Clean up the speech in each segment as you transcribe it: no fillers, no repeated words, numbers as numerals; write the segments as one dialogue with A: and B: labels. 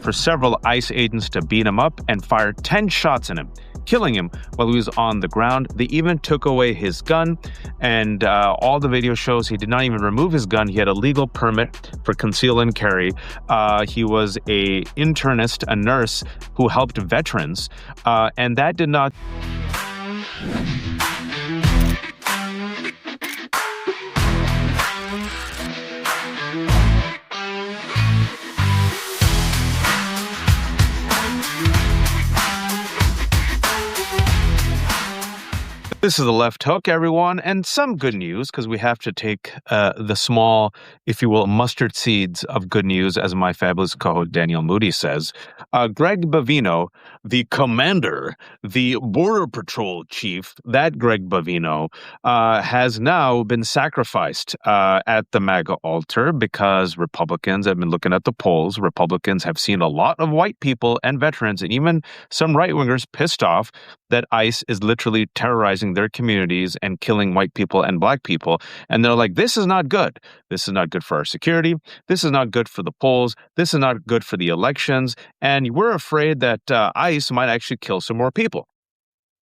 A: for several ICE agents to beat him up and fire 10 shots in him, killing him while he was on the ground. They even took away his gun, and all the video shows he did not even remove his gun. He had a legal permit for conceal and carry. He was a internist, a nurse who helped veterans, and that did not... This is the Left Hook, everyone, and some good news, because we have to take the small, if you will, mustard seeds of good news, as my fabulous co-host Daniel Moody says. Greg Bovino, the commander, the Border Patrol chief, that Greg Bovino, has now been sacrificed at the MAGA altar because Republicans have been looking at the polls. Republicans have seen a lot of white people and veterans, and even some right-wingers pissed off that ICE is literally terrorizing their communities and killing white people and black people. And they're like, this is not good. This is not good for our security. This is not good for the polls. This is not good for the elections. And we're afraid that ICE might actually kill some more people.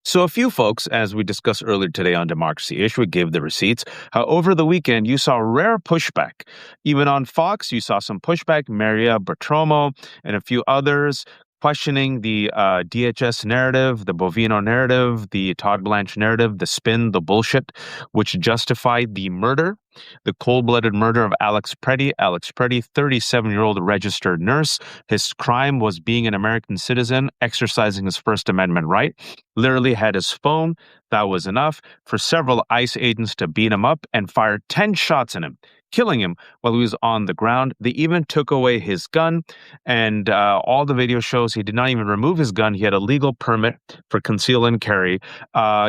A: So a few folks, as we discussed earlier today on Democracy Issue, gave the receipts. Over the weekend, you saw rare pushback. Even on Fox, you saw some pushback. Maria Bertromo and a few others questioning the DHS narrative, the Bovino narrative, the Todd Blanche narrative, the spin, the bullshit, which justified the murder, the cold-blooded murder of Alex Preddy. Alex Preddy, 37-year-old registered nurse. His crime was being an American citizen, exercising his First Amendment right. Literally had his phone. That was enough for several ICE agents to beat him up and fire 10 shots in him, killing him while he was on the ground. They even took away his gun, and all the video shows he did not even remove his gun. He had a legal permit for conceal and carry.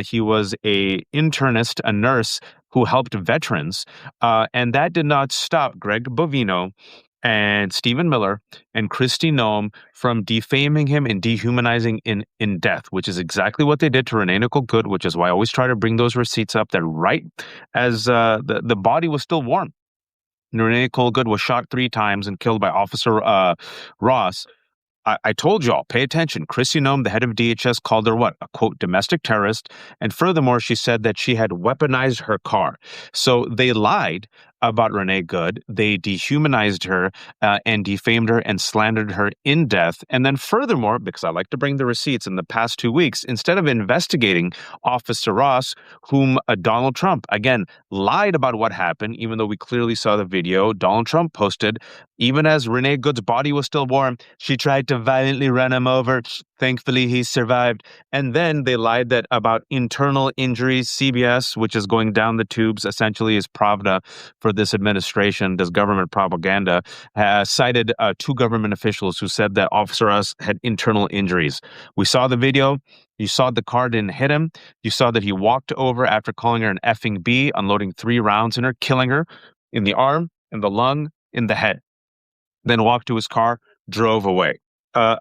A: He was a internist, a nurse who helped veterans, and that did not stop Greg Bovino and Stephen Miller and Kristi Noem from defaming him and dehumanizing in death, which is exactly what they did to Renee Nicole Good, which is why I always try to bring those receipts up, that right as the body was still warm. Renee Nicole Good was shot 3 times and killed by Officer Ross. I told y'all, pay attention. Kristi Noem, the head of DHS, called her what? A, quote, domestic terrorist. And furthermore, she said that she had weaponized her car. So they lied about Renee Good. They dehumanized her and defamed her and slandered her in death. And then furthermore, because I like to bring the receipts, in the past 2 weeks, instead of investigating Officer Ross, whom Donald Trump, again, lied about what happened, even though we clearly saw the video, Donald Trump posted, even as Renee Good's body was still warm, she tried to violently run him over. Thankfully, he survived. And then they lied that about internal injuries. CBS, which is going down the tubes, essentially is Pravda for this administration, does government propaganda, cited 2 government officials who said that Officer Ross had internal injuries. We saw the video. You saw the car didn't hit him. You saw that he walked over after calling her an effing B, unloading 3 rounds in her, killing her in the arm, in the lung, in the head. Then walked to his car, drove away.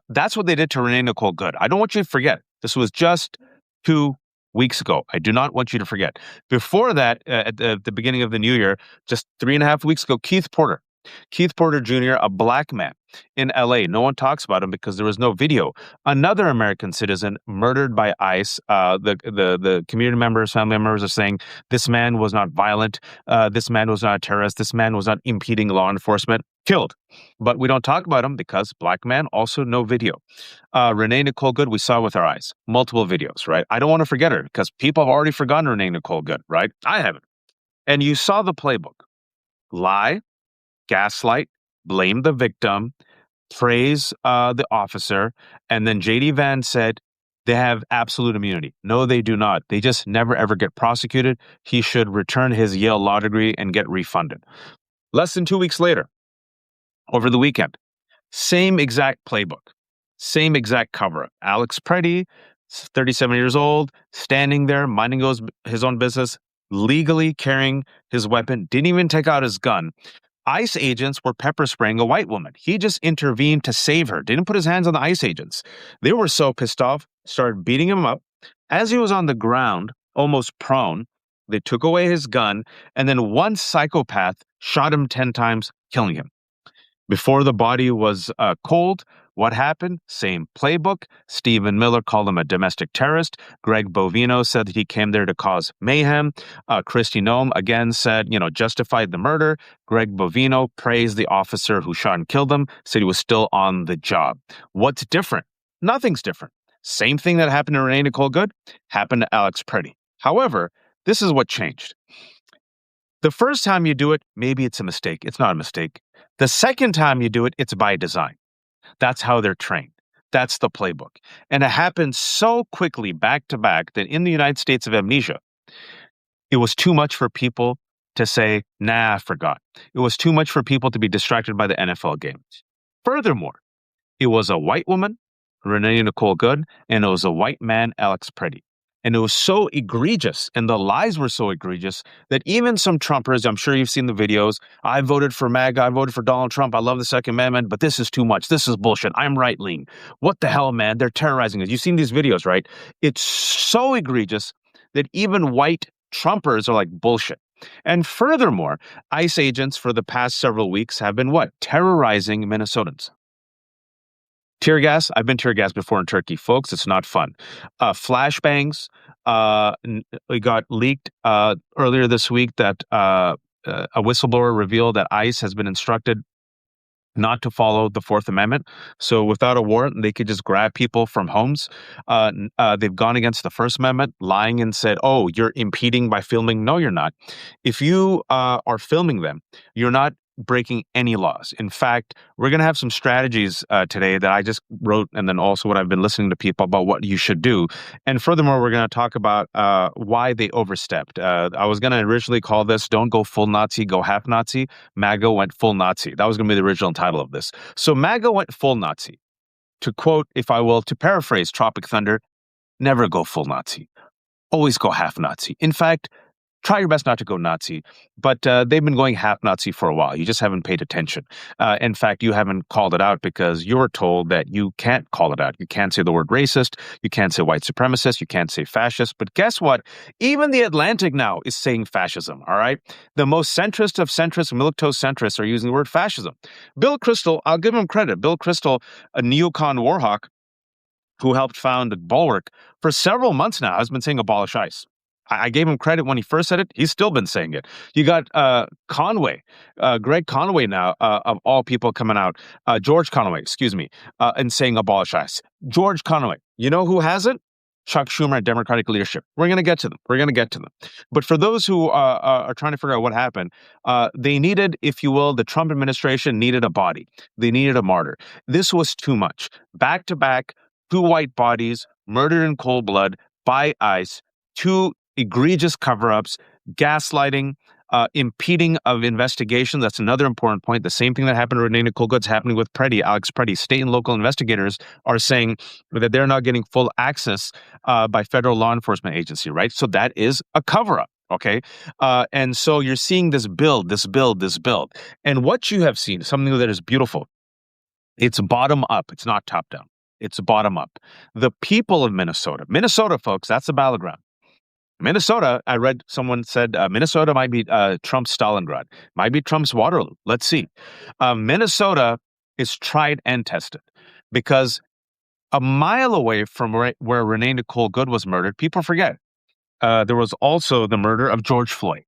A: That's what they did to Renee Nicole Good. I don't want you to forget. This was just 2 weeks ago. I do not want you to forget. Before that, at the beginning of the new year, just 3.5 weeks ago, Keith Porter Jr., a black man in LA. No one talks about him because there was no video. Another American citizen murdered by ICE. The community members, family members are saying this man was not violent. This man was not a terrorist. This man was not impeding law enforcement. Killed. But we don't talk about him because black man, also no video. Renee Nicole Good, we saw with our eyes. Multiple videos, right? I don't want to forget her because people have already forgotten Renee Nicole Good, right? I haven't. And you saw the playbook. Lie, gaslight, blame the victim, praise the officer, and then J.D. Vance said they have absolute immunity. No, they do not. They just never, ever get prosecuted. He should return his Yale law degree and get refunded. Less than 2 weeks later, over the weekend, same exact playbook, same exact cover-up. Alex Preddy, 37 years old, standing there, minding his own business, legally carrying his weapon, didn't even take out his gun. ICE agents were pepper spraying a white woman. He just intervened to save her, didn't put his hands on the ICE agents. They were so pissed off, started beating him up. As he was on the ground, almost prone, they took away his gun, and then one psychopath shot him 10 times, killing him. Before the body was cold, What happened? Same playbook. Stephen Miller called him a domestic terrorist. Greg Bovino said that he came there to cause mayhem. Kristi Noem again said, justified the murder. Greg Bovino praised the officer who shot and killed him, said he was still on the job. What's different? Nothing's different. Same thing that happened to Renee Nicole Good happened to Alex Preddy. However, this is what changed. The first time you do it, maybe it's a mistake. It's not a mistake. The second time you do it, it's by design. That's how they're trained. That's the playbook. And it happened so quickly back to back that in the United States of amnesia, it was too much for people to say, nah, I forgot. It was too much for people to be distracted by the NFL game. Furthermore, it was a white woman, Renee Nicole Good, and it was a white man, Alex Preddy. And it was so egregious, and the lies were so egregious that even some Trumpers, I'm sure you've seen the videos, I voted for MAGA, I voted for Donald Trump, I love the Second Amendment, but this is too much. This is bullshit. I'm right-leaning. What the hell, man? They're terrorizing us. You've seen these videos, right? It's so egregious that even white Trumpers are like, bullshit. And furthermore, ICE agents for the past several weeks have been what? Terrorizing Minnesotans. Tear gas. I've been tear gas before in Turkey, folks. It's not fun. Flashbangs. It got leaked earlier this week that a whistleblower revealed that ICE has been instructed not to follow the Fourth Amendment. So without a warrant, they could just grab people from homes. They've gone against the First Amendment, lying and said, oh, you're impeding by filming. No, you're not. If you are filming them, you're not breaking any laws. In fact, we're going to have some strategies today that I just wrote, and then also what I've been listening to people about what you should do. And furthermore, we're going to talk about why they overstepped. I was going to originally call this "Don't Go Full Nazi, Go Half Nazi." MAGA went full Nazi. That was going to be the original title of this. So MAGA went full Nazi. To quote, if I will, to paraphrase Tropic Thunder, never go full Nazi. Always go half Nazi. In fact, try your best not to go Nazi, but they've been going half Nazi for a while. You just haven't paid attention. In fact, you haven't called it out because you're told that you can't call it out. You can't say the word racist. You can't say white supremacist. You can't say fascist. But guess what? Even the Atlantic now is saying fascism, all right? The most centrist of centrists, milquetoast centrists, are using the word fascism. Bill Kristol, I'll give him credit. Bill Kristol, a neocon warhawk who helped found Bulwark for several months now, has been saying abolish ICE. I gave him credit when he first said it. He's still been saying it. You got Conway, Greg Conway now, of all people coming out, George Conway, excuse me, and saying abolish ICE. George Conway. You know who hasn't? Chuck Schumer and Democratic leadership. We're going to get to them. We're going to get to them. But for those who are trying to figure out what happened, they needed, if you will, the Trump administration needed a body. They needed a martyr. This was too much. Back to back, two white bodies murdered in cold blood by ICE, two egregious cover-ups, gaslighting, impeding of investigation. That's another important point. The same thing that happened to Renee Nicole Good's happening with Preddy, Alex Preddy. State and local investigators are saying that they're not getting full access by federal law enforcement agency, right? So that is a cover-up. Okay. And so you're seeing this build. And what you have seen, something that is beautiful, it's bottom up. It's not top down. It's bottom up. The people of Minnesota, folks, that's the battleground. Minnesota, I read someone said Minnesota might be Trump's Stalingrad, might be Trump's Waterloo. Let's see. Minnesota is tried and tested because a mile away from where Renee Nicole Good was murdered, people forget, there was also the murder of George Floyd.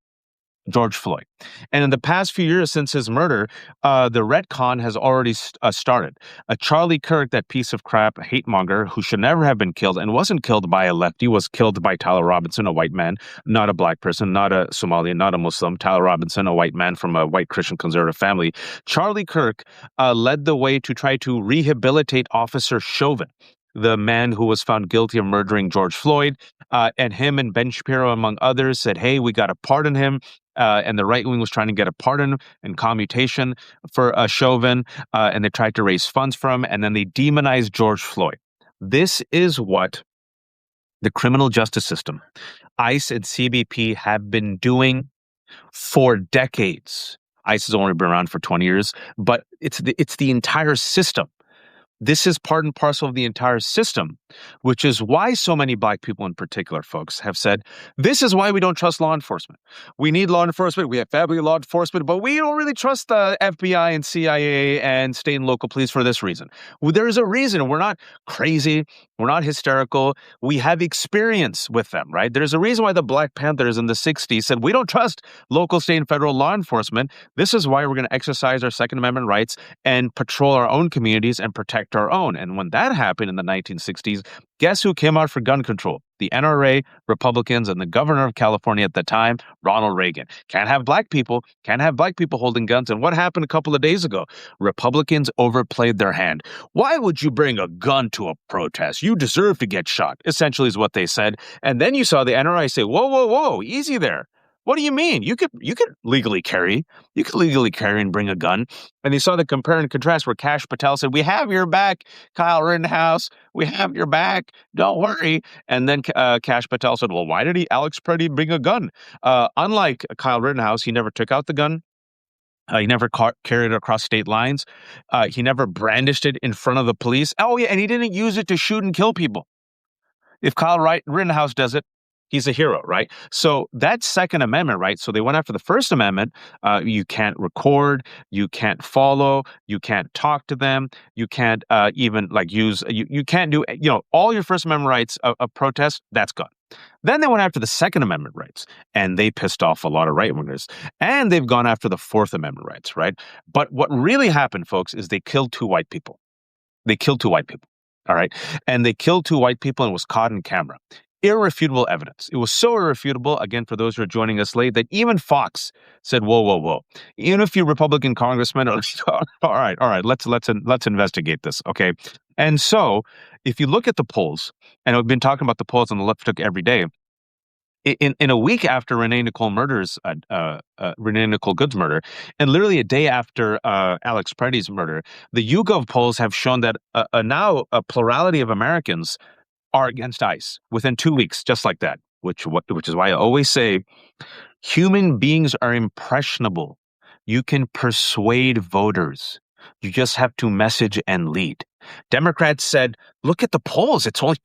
A: And in the past few years since his murder, the retcon has already started. Charlie Kirk, that piece of crap hate monger who should never have been killed and wasn't killed by a lefty, was killed by Tyler Robinson, a white man, not a black person, not a Somalian, not a Muslim. Tyler Robinson, a white man from a white Christian conservative family. Charlie Kirk led the way to try to rehabilitate Officer Chauvin, the man who was found guilty of murdering George Floyd, and him and Ben Shapiro, among others, said, hey, we got to pardon him. And the right wing was trying to get a pardon and commutation for Chauvin, and they tried to raise funds for him, and then they demonized George Floyd. This is what the criminal justice system, ICE and CBP, have been doing for decades. ICE has only been around for 20 years, but it's the entire system This is part and parcel of the entire system, which is why so many black people in particular, folks, have said, this is why we don't trust law enforcement. We need law enforcement. We have family law enforcement, but we don't really trust the FBI and CIA and state and local police for this reason. Well, there's a reason. We're not crazy. We're not hysterical. We have experience with them, right? There's a reason why the Black Panthers in the 60s said, we don't trust local, state, and federal law enforcement. This is why we're going to exercise our Second Amendment rights and patrol our own communities and protect our own. And when that happened in the 1960s, guess who came out for gun control? The NRA, Republicans, and the governor of California at the time, Ronald Reagan. Can't have black people holding guns. And what happened a couple of days ago? Republicans overplayed their hand. Why would you bring a gun to a protest? You deserve to get shot, essentially is what they said. And then you saw the NRA say, whoa, whoa, whoa, easy there. What do you mean? You could legally carry. You could legally carry and bring a gun. And they saw the compare and contrast where Kash Patel said, we have your back, Kyle Rittenhouse. We have your back. Don't worry. And then Kash Patel said, well, why did Alex Preddy bring a gun? Unlike Kyle Rittenhouse, he never took out the gun. He never carried it across state lines. He never brandished it in front of the police. Oh, yeah, and he didn't use it to shoot and kill people. If Kyle Rittenhouse does it, he's a hero, right? So that's Second Amendment, right? So they went after the First Amendment. You can't record, you can't follow, you can't talk to them, you can't even use, you can't do, all your First Amendment rights of protest, that's gone. Then they went after the Second Amendment rights, and they pissed off a lot of right-wingers. And they've gone after the Fourth Amendment rights, right? But what really happened, folks, is they killed two white people. All right? And they killed two white people and it was caught on camera. Irrefutable evidence. It was so irrefutable, again, for those who are joining us late, that even Fox said, whoa, whoa, whoa. Even a few Republican congressmen are like, all right, let's investigate this, okay? And so, if you look at the polls, and I've been talking about the polls on the Left Hook every day, in a week after Renee Nicole Good's murder, and literally a day after Alex Preddy's murder, the YouGov polls have shown that now a plurality of Americans are against ICE within 2 weeks, just like that, which is why I always say human beings are impressionable. You can persuade voters. You just have to message and lead. Democrats said, look at the polls. It's only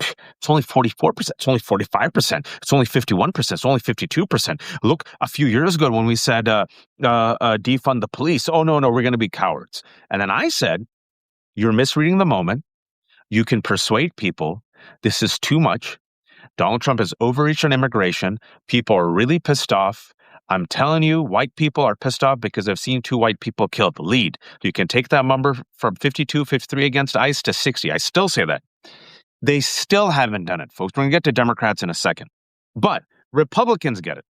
A: 44%. It's only 45%. It's only 51%. It's only 52%. Look, a few years ago when we said defund the police, oh, no, we're going to be cowards. And then I said, you're misreading the moment. You can persuade people. This is too much. Donald Trump has overreached on immigration. People are really pissed off. I'm telling you, white people are pissed off because I've seen two white people killed. Lead. You can take that number from 52, 53 against ICE to 60. I still say that. They still haven't done it, folks. We're going to get to Democrats in a second. But Republicans get it.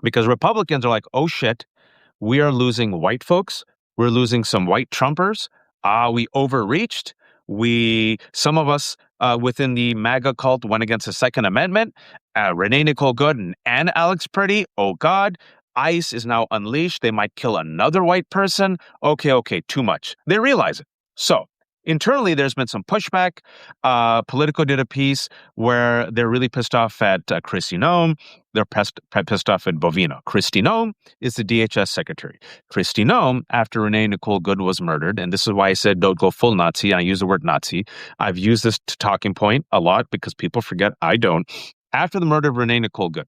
A: Because Republicans are like, oh shit, we are losing white folks. We're losing some white Trumpers. We overreached. Some of us within the MAGA cult went against the Second Amendment. Renee Nicole Good and Alex Preddy. Oh God, ICE is now unleashed. They might kill another white person. Okay, too much. They realize it. So internally, there's been some pushback. Politico did a piece where they're really pissed off at Kristi Noem. They're pissed off at Bovino. Kristi Noem is the DHS secretary. Kristi Noem, after Renee Nicole Good was murdered, and this is why I said don't go full Nazi, and I use the word Nazi. I've used this talking point a lot because people forget I don't. After the murder of Renee Nicole Good,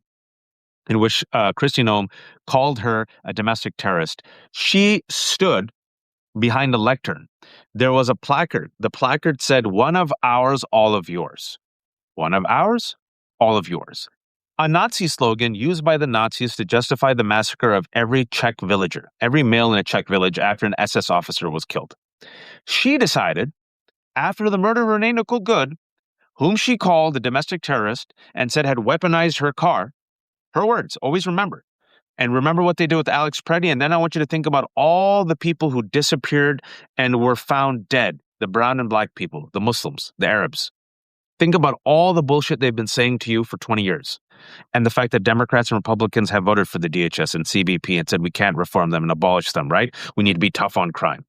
A: in which Kristi Noem called her a domestic terrorist, she stood behind a lectern. There was a placard. The placard said, one of ours, all of yours. One of ours, all of yours. A Nazi slogan used by the Nazis to justify the massacre of every Czech villager, every male in a Czech village after an SS officer was killed. She decided, after the murder of Renee Nicole Good, whom she called a domestic terrorist and said had weaponized her car, her words, always remember. And remember what they did with Alex Preddy. And then I want you to think about all the people who disappeared and were found dead. The brown and black people, the Muslims, the Arabs. Think about all the bullshit they've been saying to you for 20 years. And the fact that Democrats and Republicans have voted for the DHS and CBP and said we can't reform them and abolish them, right? We need to be tough on crime.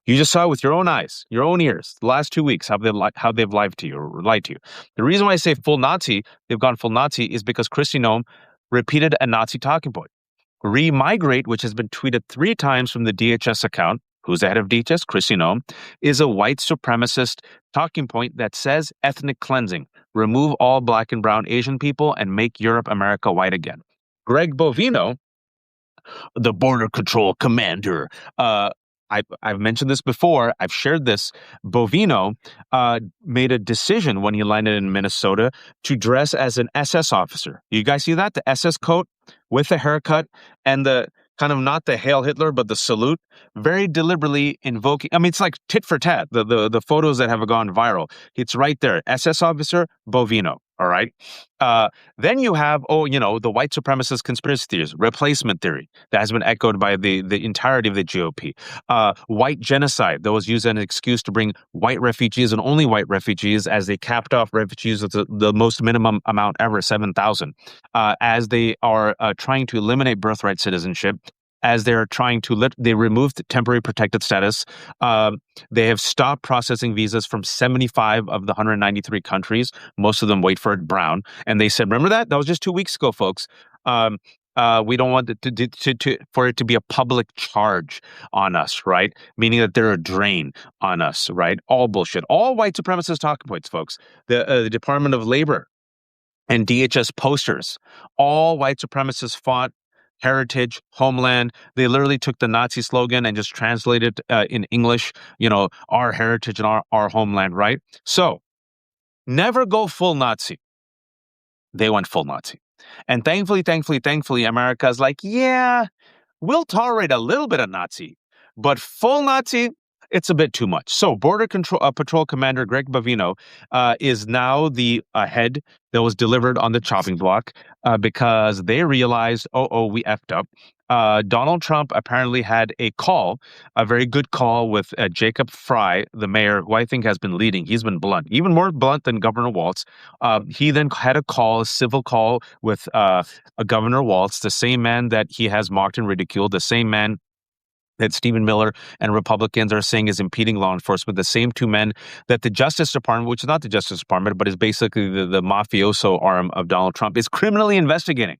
A: You just saw with your own eyes, your own ears, the last 2 weeks, how they've lied to you or lied to you. The reason why I say full Nazi, they've gone full Nazi, is because Kristi Noem repeated a Nazi talking point. Remigrate, which has been tweeted 3 times from the DHS account, who's the head of DHS, Chris is a white supremacist talking point that says ethnic cleansing, remove all black and brown Asian people and make Europe, America white again. Greg Bovino, the border control commander. I've mentioned this before. I've shared this. Bovino made a decision when he landed in Minnesota to dress as an SS officer. You guys see that? The SS coat with the haircut and the kind of not the Hail Hitler, but the salute, very deliberately invoking. I mean, it's like tit for tat. The photos that have gone viral. It's right there. SS officer Bovino. All right. Then you have, the white supremacist conspiracy theories, replacement theory that has been echoed by the entirety of the GOP. White genocide that was used as an excuse to bring white refugees and only white refugees as they capped off refugees with the most minimum amount ever, 7,000, as they are trying to eliminate birthright citizenship. As they're trying to they removed temporary protected status. They have stopped processing visas from 75 of the 193 countries. Most of them wait for it brown. And they said, remember that? That was just 2 weeks ago, folks. We don't want for it to be a public charge on us, right? Meaning that they're a drain on us, right? All bullshit. All white supremacist talking points, folks. The Department of Labor and DHS posters, all white supremacist font, heritage, homeland. They literally took the Nazi slogan and just translated in English, our heritage and our homeland, right? So never go full Nazi. They went full Nazi. And thankfully, America's like, yeah, we'll tolerate a little bit of Nazi, but full Nazi, it's a bit too much. So Border Patrol Commander Greg Bovino is now the head that was delivered on the chopping block because they realized, we effed up. Donald Trump apparently had a very good call with Jacob Frey, the mayor, who I think has been leading. He's been blunt, even more blunt than Governor Walz. He then had a civil call with Governor Walz, the same man that he has mocked and ridiculed, the same man that Stephen Miller and Republicans are saying is impeding law enforcement, the same two men that the Justice Department, which is not the Justice Department, but is basically the mafioso arm of Donald Trump, is criminally investigating.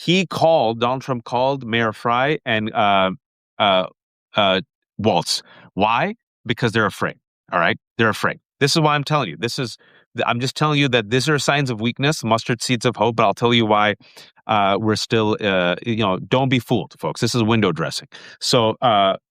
A: Donald Trump called Mayor Frey and Waltz. Why? Because they're afraid. All right? They're afraid. This is why I'm telling you. I'm just telling you that these are signs of weakness, mustard seeds of hope, but I'll tell you why we're still, don't be fooled, folks. This is window dressing. So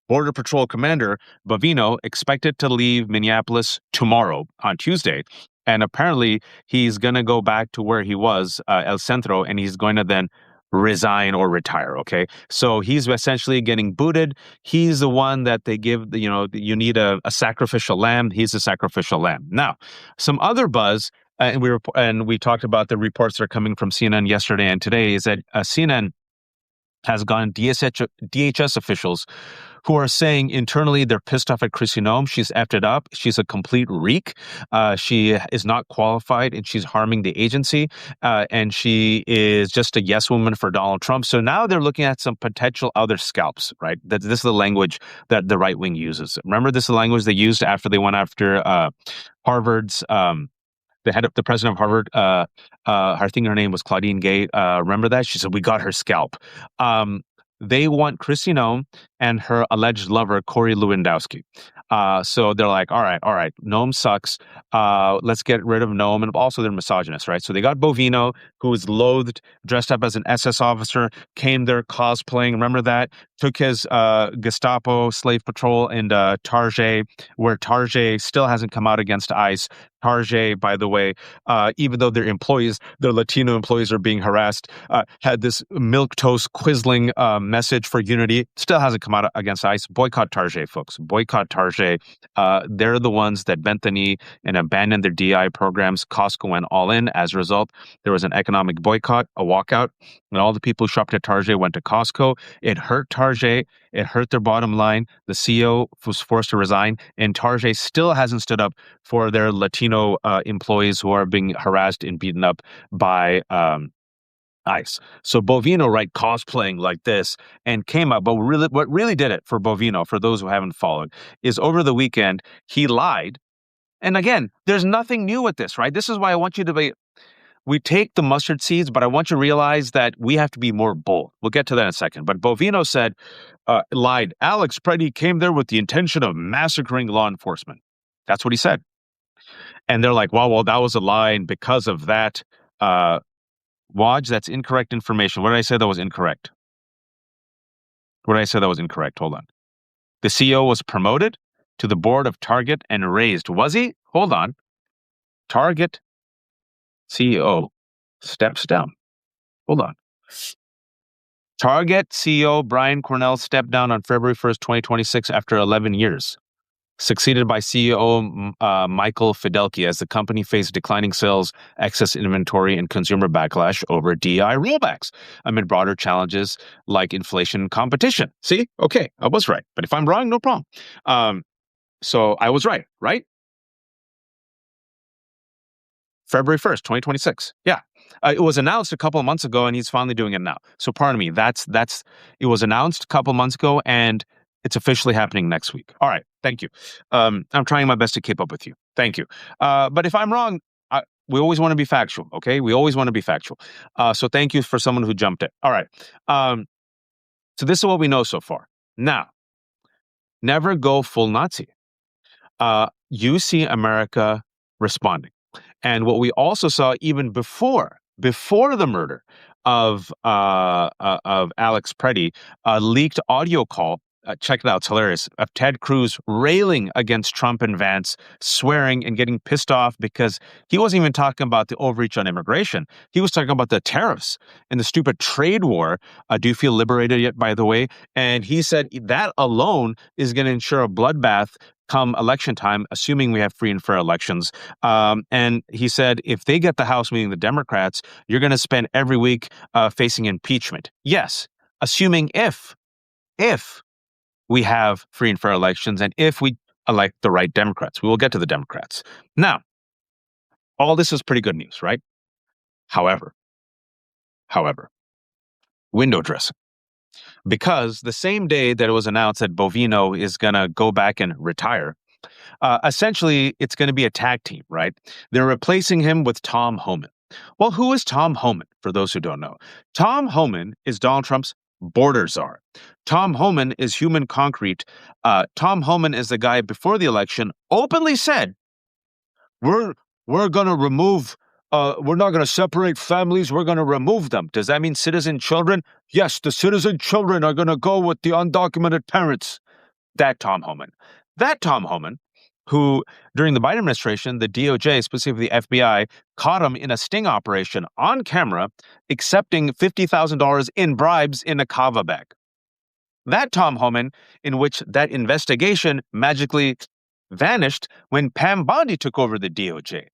A: Border Patrol Commander Bovino expected to leave Minneapolis tomorrow on Tuesday. And apparently he's going to go back to where he was, El Centro, and he's going to then resign or retire. Okay. So he's essentially getting booted. He's the one that they give, you need a sacrificial lamb. He's a sacrificial lamb. Now, some other buzz, and we talked about the reports that are coming from CNN yesterday and today, is that CNN has gone DHS officials who are saying internally they're pissed off at Kristi Noem. She's effed it up. She's a complete reek. She is not qualified and she's harming the agency. And she is just a yes woman for Donald Trump. So now they're looking at some potential other scalps, right? This is the language that the right wing uses. Remember, this is the language they used after they went after Harvard's the president of Harvard, I think her name was Claudine Gay. Remember that? She said, we got her scalp. They want Kristi Noem and her alleged lover, Corey Lewandowski. So they're like, all right, Noem sucks. Let's get rid of Noem. And also they're misogynists, right? So they got Bovino, who was loathed, dressed up as an SS officer, came there cosplaying. Remember that? Took his Gestapo slave patrol in Tarjay, where Tarjay still hasn't come out against ICE. Tarjay, by the way, even though their Latino employees are being harassed, had this milquetoast Quisling message for unity, still hasn't come out against ICE. Boycott Tarjay, folks. Boycott Tarjay. They're the ones that bent the knee and abandoned their DI programs. Costco went all in. As a result, there was an economic boycott, a walkout, and all the people who shopped at Tarjay went to Costco. It hurt Tarjay. It hurt their bottom line. The CEO was forced to resign, and Tarjay still hasn't stood up for their Latino employees who are being harassed and beaten up by ICE. So Bovino, right, cosplaying like this and came up. But what really did it for Bovino, for those who haven't followed, is over the weekend, he lied. And again, there's nothing new with this, right? This is why I want you to be. we take the mustard seeds, but I want you to realize that we have to be more bold. We'll get to that in a second. But Bovino said, lied. Alex Preddy came there with the intention of massacring law enforcement. That's what he said. And they're like, well, that was a lie. And because of that, Waj, that's incorrect information. What did I say that was incorrect? What did I say that was incorrect? Hold on. The CEO was promoted to the board of Target and raised. Was he? Hold on. Target CEO steps down. Hold on. Target CEO Brian Cornell stepped down on February 1st, 2026 after 11 years, succeeded by CEO Michael Fidelki as the company faced declining sales, excess inventory, and consumer backlash over DI rollbacks amid broader challenges like inflation and competition. See? Okay, I was right. But if I'm wrong, no problem. So I was right? February 1st, 2026. Yeah. It was announced a couple of months ago, and he's finally doing it now. So pardon me, it was announced a couple of months ago, and it's officially happening next week. All right. Thank you. I'm trying my best to keep up with you. Thank you. But if I'm wrong, we always want to be factual, okay? We always want to be factual. So thank you for someone who jumped it. All right. So this is what we know so far. Now, never go full Nazi. You see America responding. And what we also saw even before the murder of Alex Preddy, a leaked audio call. Check it out; it's hilarious. Of Ted Cruz railing against Trump and Vance, swearing and getting pissed off because he wasn't even talking about the overreach on immigration. He was talking about the tariffs and the stupid trade war. Do you feel liberated yet? By the way, and he said that alone is going to ensure a bloodbath come election time, assuming we have free and fair elections. And he said, if they get the House, meaning the Democrats, you're going to spend every week facing impeachment. Yes, assuming if we have free and fair elections and if we elect the right Democrats. We will get to the Democrats. Now, all this is pretty good news, right? However, window dressing. Because the same day that it was announced that Bovino is going to go back and retire, essentially it's going to be a tag team, right? They're replacing him with Tom Homan. Well, who is Tom Homan, for those who don't know? Tom Homan is Donald Trump's border czar. Tom Homan is human concrete. Tom Homan is the guy before the election openly said, we're going to remove we're not going to separate families. We're going to remove them. Does that mean citizen children? Yes, the citizen children are going to go with the undocumented parents. That Tom Homan, who during the Biden administration, the DOJ, specifically the FBI, caught him in a sting operation on camera, accepting $50,000 in bribes in a kava bag. That Tom Homan, in which that investigation magically vanished when Pam Bondi took over the DOJ.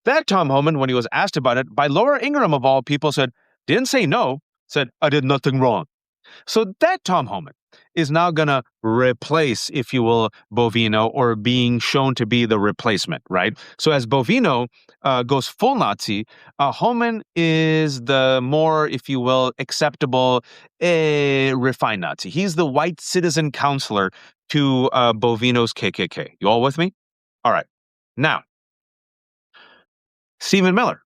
A: That Tom Homan, when he was asked about it by Laura Ingraham of all people, didn't say no, said, I did nothing wrong. So that Tom Homan is now going to replace, if you will, Bovino, or being shown to be the replacement, right? So as Bovino goes full Nazi, Homan is the more, if you will, acceptable, refined Nazi. He's the white citizen counselor to Bovino's KKK. You all with me? All right. Now, Stephen Miller,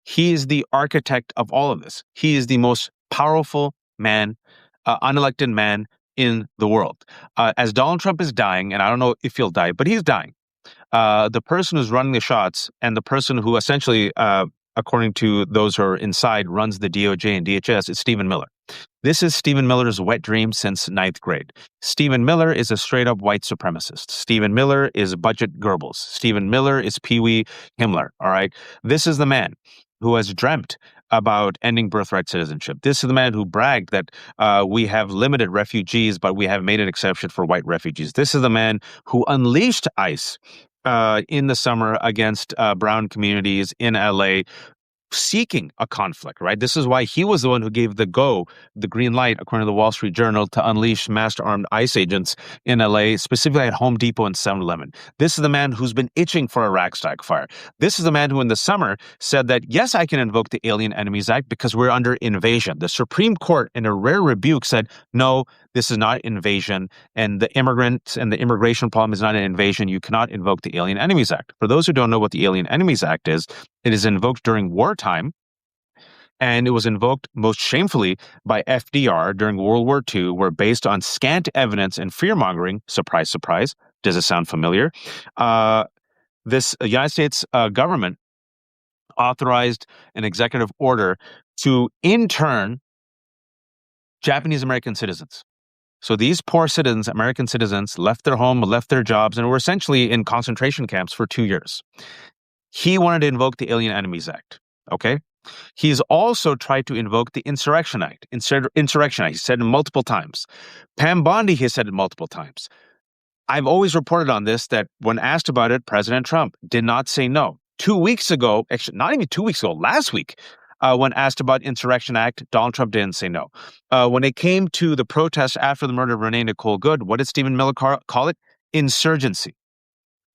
A: he is the architect of all of this. He is the most powerful man, unelected man in the world. As Donald Trump is dying, and I don't know if he'll die, but he's dying, the person who's running the shots and the person who essentially, according to those who are inside, runs the DOJ and DHS is Stephen Miller. This is Stephen Miller's wet dream since 9th grade. Stephen Miller is a straight-up white supremacist. Stephen Miller is Budget Goebbels. Stephen Miller is Pee Wee Himmler, all right? This is the man who has dreamt about ending birthright citizenship. This is the man who bragged that we have limited refugees, but we have made an exception for white refugees. This is the man who unleashed ICE in the summer against brown communities in LA, seeking a conflict, right? This is why he was the one who gave the green light, according to the Wall Street Journal, to unleash master armed ICE agents in LA, specifically at Home Depot and 7-Eleven. This is the man who's been itching for a Reichstag fire. This is the man who in the summer said that, yes, I can invoke the Alien Enemies Act because we're under invasion. The Supreme Court, in a rare rebuke, said, no, this is not invasion, and the immigrants and the immigration problem is not an invasion. You cannot invoke the Alien Enemies Act. For those who don't know what the Alien Enemies Act is It is invoked during wartime, and it was invoked most shamefully by FDR during World War II, where based on scant evidence and fear-mongering, surprise, surprise, does it sound familiar? This United States government authorized an executive order to intern Japanese American citizens. So these poor citizens, American citizens, left their home, left their jobs, and were essentially in concentration camps for 2 years. He wanted to invoke the Alien Enemies Act. Okay. He's also tried to invoke the Insurrection Act. Insurrection Act, he said it multiple times. Pam Bondi, he said it multiple times. I've always reported on this that when asked about it, President Trump did not say no. 2 weeks ago, actually, not even 2 weeks ago, last week, when asked about Insurrection Act, Donald Trump didn't say no. When it came to the protest after the murder of Renee Nicole Good, what did Stephen Miller call it? Insurgency.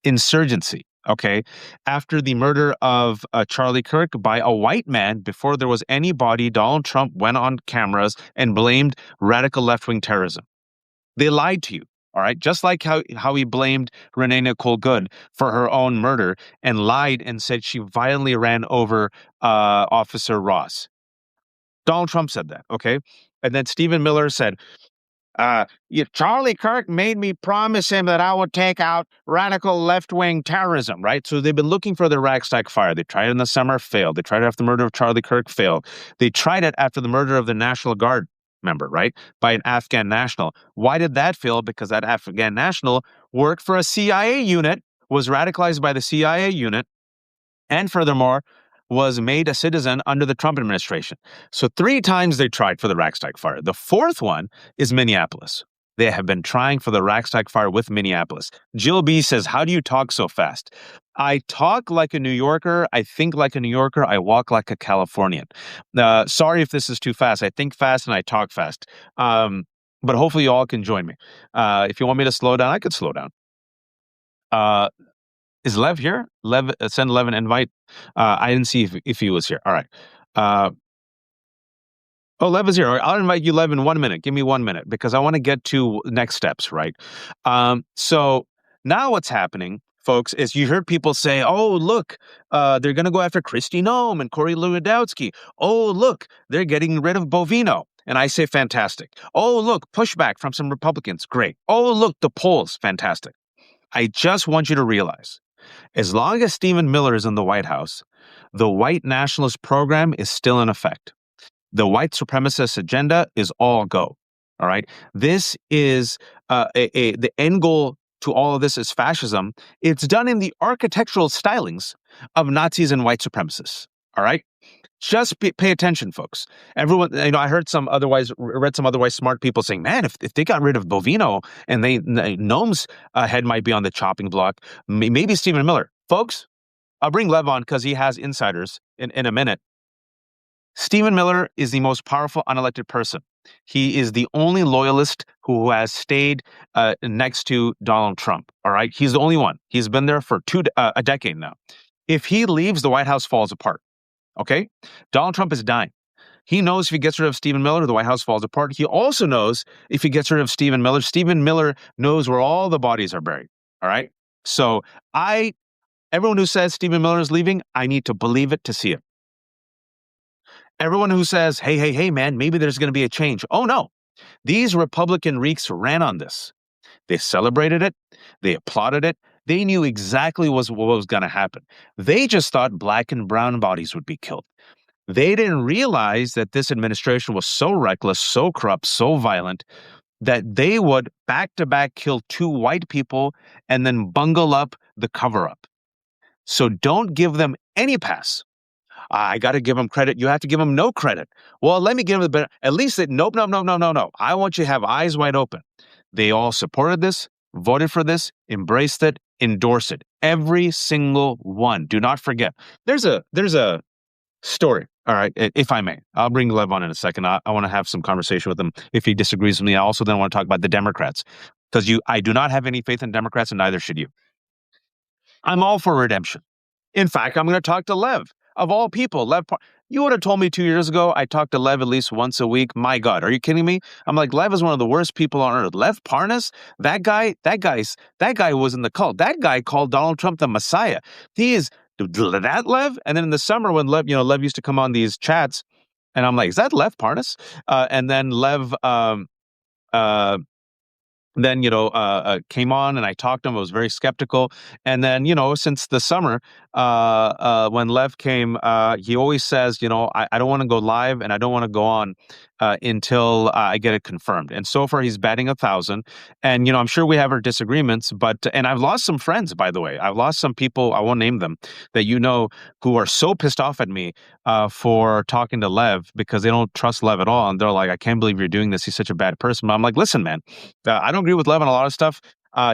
A: Insurgency. Okay. After the murder of Charlie Kirk by a white man, before there was any body, Donald Trump went on cameras and blamed radical left-wing terrorism. They lied to you. All right. Just like how he blamed Renee Nicole Good for her own murder and lied and said she violently ran over Officer Ross. Donald Trump said that. Okay. And then Stephen Miller said, Charlie Kirk made me promise him that I would take out radical left-wing terrorism, right? So they've been looking for the Reichstag fire. They tried it in the summer, failed. They tried it after the murder of Charlie Kirk, failed. They tried it after the murder of the National Guard member, right? By an Afghan national. Why did that fail? Because that Afghan national worked for a CIA unit, was radicalized by the CIA unit, and furthermore, was made a citizen under the Trump administration. So 3 times they tried for the Reichstag fire. The 4th one is Minneapolis. They have been trying for the Reichstag fire with Minneapolis. Jill B says, how do you talk so fast? I talk like a New Yorker. I think like a New Yorker. I walk like a Californian. Sorry if this is too fast. I think fast and I talk fast. But hopefully you all can join me. If you want me to slow down, I could slow down. Is Lev here? Lev, send Lev an invite. I didn't see if he was here. All right. Lev is here. All right, I'll invite you, Lev, in 1 minute. Give me 1 minute because I want to get to next steps, right? So now what's happening, folks, is you heard people say, oh, look, they're going to go after Kristi Noem and Corey Lewandowski. Oh, look, they're getting rid of Bovino. And I say, fantastic. Oh, look, pushback from some Republicans. Great. Oh, look, the polls. Fantastic. I just want you to realize, as long as Stephen Miller is in the White House, the white nationalist program is still in effect. The white supremacist agenda is all go. All right. This is the end goal to all of this is fascism. It's done in the architectural stylings of Nazis and white supremacists. All right. Just pay attention, folks. Everyone, I read some otherwise smart people saying, man, if they got rid of Bovino and Noem's head might be on the chopping block, maybe Stephen Miller. Folks, I'll bring Lev on because he has insiders in a minute. Stephen Miller is the most powerful unelected person. He is the only loyalist who has stayed next to Donald Trump. All right. He's the only one. He's been there for a decade now. If he leaves, the White House falls apart. Okay? Donald Trump is dying. He knows if he gets rid of Stephen Miller, the White House falls apart. He also knows if he gets rid of Stephen Miller knows where all the bodies are buried. All right? So everyone who says Stephen Miller is leaving, I need to believe it to see it. Everyone who says, hey, man, maybe there's going to be a change. Oh, no. These Republican reeks ran on this. They celebrated it. They applauded it. They knew exactly what was going to happen. They just thought black and brown bodies would be killed. They didn't realize that this administration was so reckless, so corrupt, so violent, that they would back-to-back kill 2 white people and then bungle up the cover-up. So don't give them any pass. I got to give them credit. You have to give them no credit. Well, let me give them the better. At least nope. I want you to have eyes wide open. They all supported this, voted for this, embraced it, endorsed it. Every single one. Do not forget. There's a story. All right, if I may. I'll bring Lev on in a second. I want to have some conversation with him if he disagrees with me. I also then want to talk about the Democrats because I do not have any faith in Democrats and neither should you. I'm all for redemption. In fact, I'm going to talk to Lev. Of all people, Lev, you would have told me 2 years ago I talked to Lev at least once a week. My God, are you kidding me? I'm like, Lev is one of the worst people on earth. Lev Parnas, that guy was in the cult. That guy called Donald Trump the Messiah. He is That Lev? And then in the summer when Lev used to come on these chats, and I'm like, is that Lev Parnas? And then Lev uh, then came on and I talked to him. I was very skeptical, and then since the summer, when Lev came, he always says, I don't want to go live and I don't want to go on until I get it confirmed. And so far, he's batting 1,000. And I'm sure we have our disagreements, but and I've lost some friends, by the way. I've lost some people. I won't name them, that who are so pissed off at me for talking to Lev because they don't trust Lev at all, and they're like, I can't believe you're doing this. He's such a bad person. But I'm like, listen, man. I don't agree with Lev on a lot of stuff.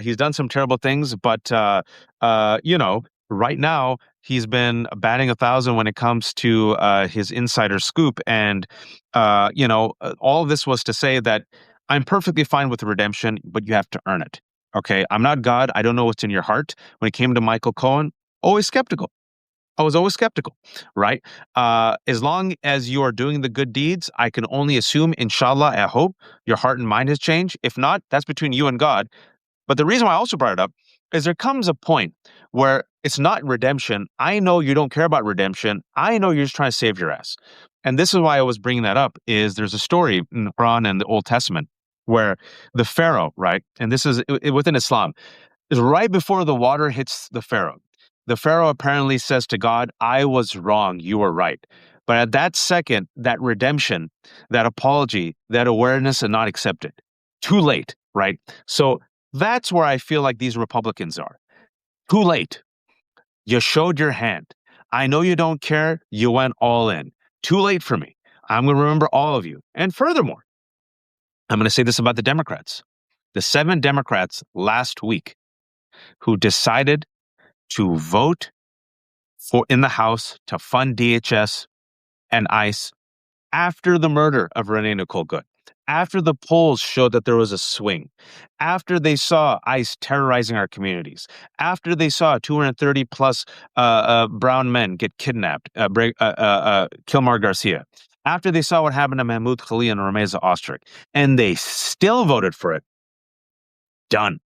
A: He's done some terrible things, but right now he's been batting 1,000 when it comes to his insider scoop, and all of this was to say that I'm perfectly fine with the redemption, but you have to earn it. Okay, I'm not God. I don't know what's in your heart. When it came to Michael Cohen, always skeptical. I was always skeptical, right? As long as you are doing the good deeds, I can only assume, inshallah, I hope your heart and mind has changed. If not, that's between you and God. But the reason why I also brought it up is there comes a point where it's not redemption. I know you don't care about redemption. I know you're just trying to save your ass. And this is why I was bringing that up, is there's a story in the Quran and the Old Testament where the Pharaoh, right? And this is within Islam, is right before the water hits the Pharaoh. The Pharaoh apparently says to God, I was wrong, you were right. But at that second, that redemption, that apology, that awareness are not accepted. Too late, right? So that's where I feel like these Republicans are. Too late. You showed your hand. I know you don't care. You went all in. Too late for me. I'm going to remember all of you. And furthermore, I'm going to say this about the Democrats. The 7 Democrats last week who decided to vote in the House to fund DHS and ICE after the murder of Renee Nicole Good, after the polls showed that there was a swing, after they saw ICE terrorizing our communities, after they saw 230 plus brown men get kidnapped, Kilmar Garcia, after they saw what happened to Mahmoud Khalil and Rameza Ostrich, and they still voted for it. Done.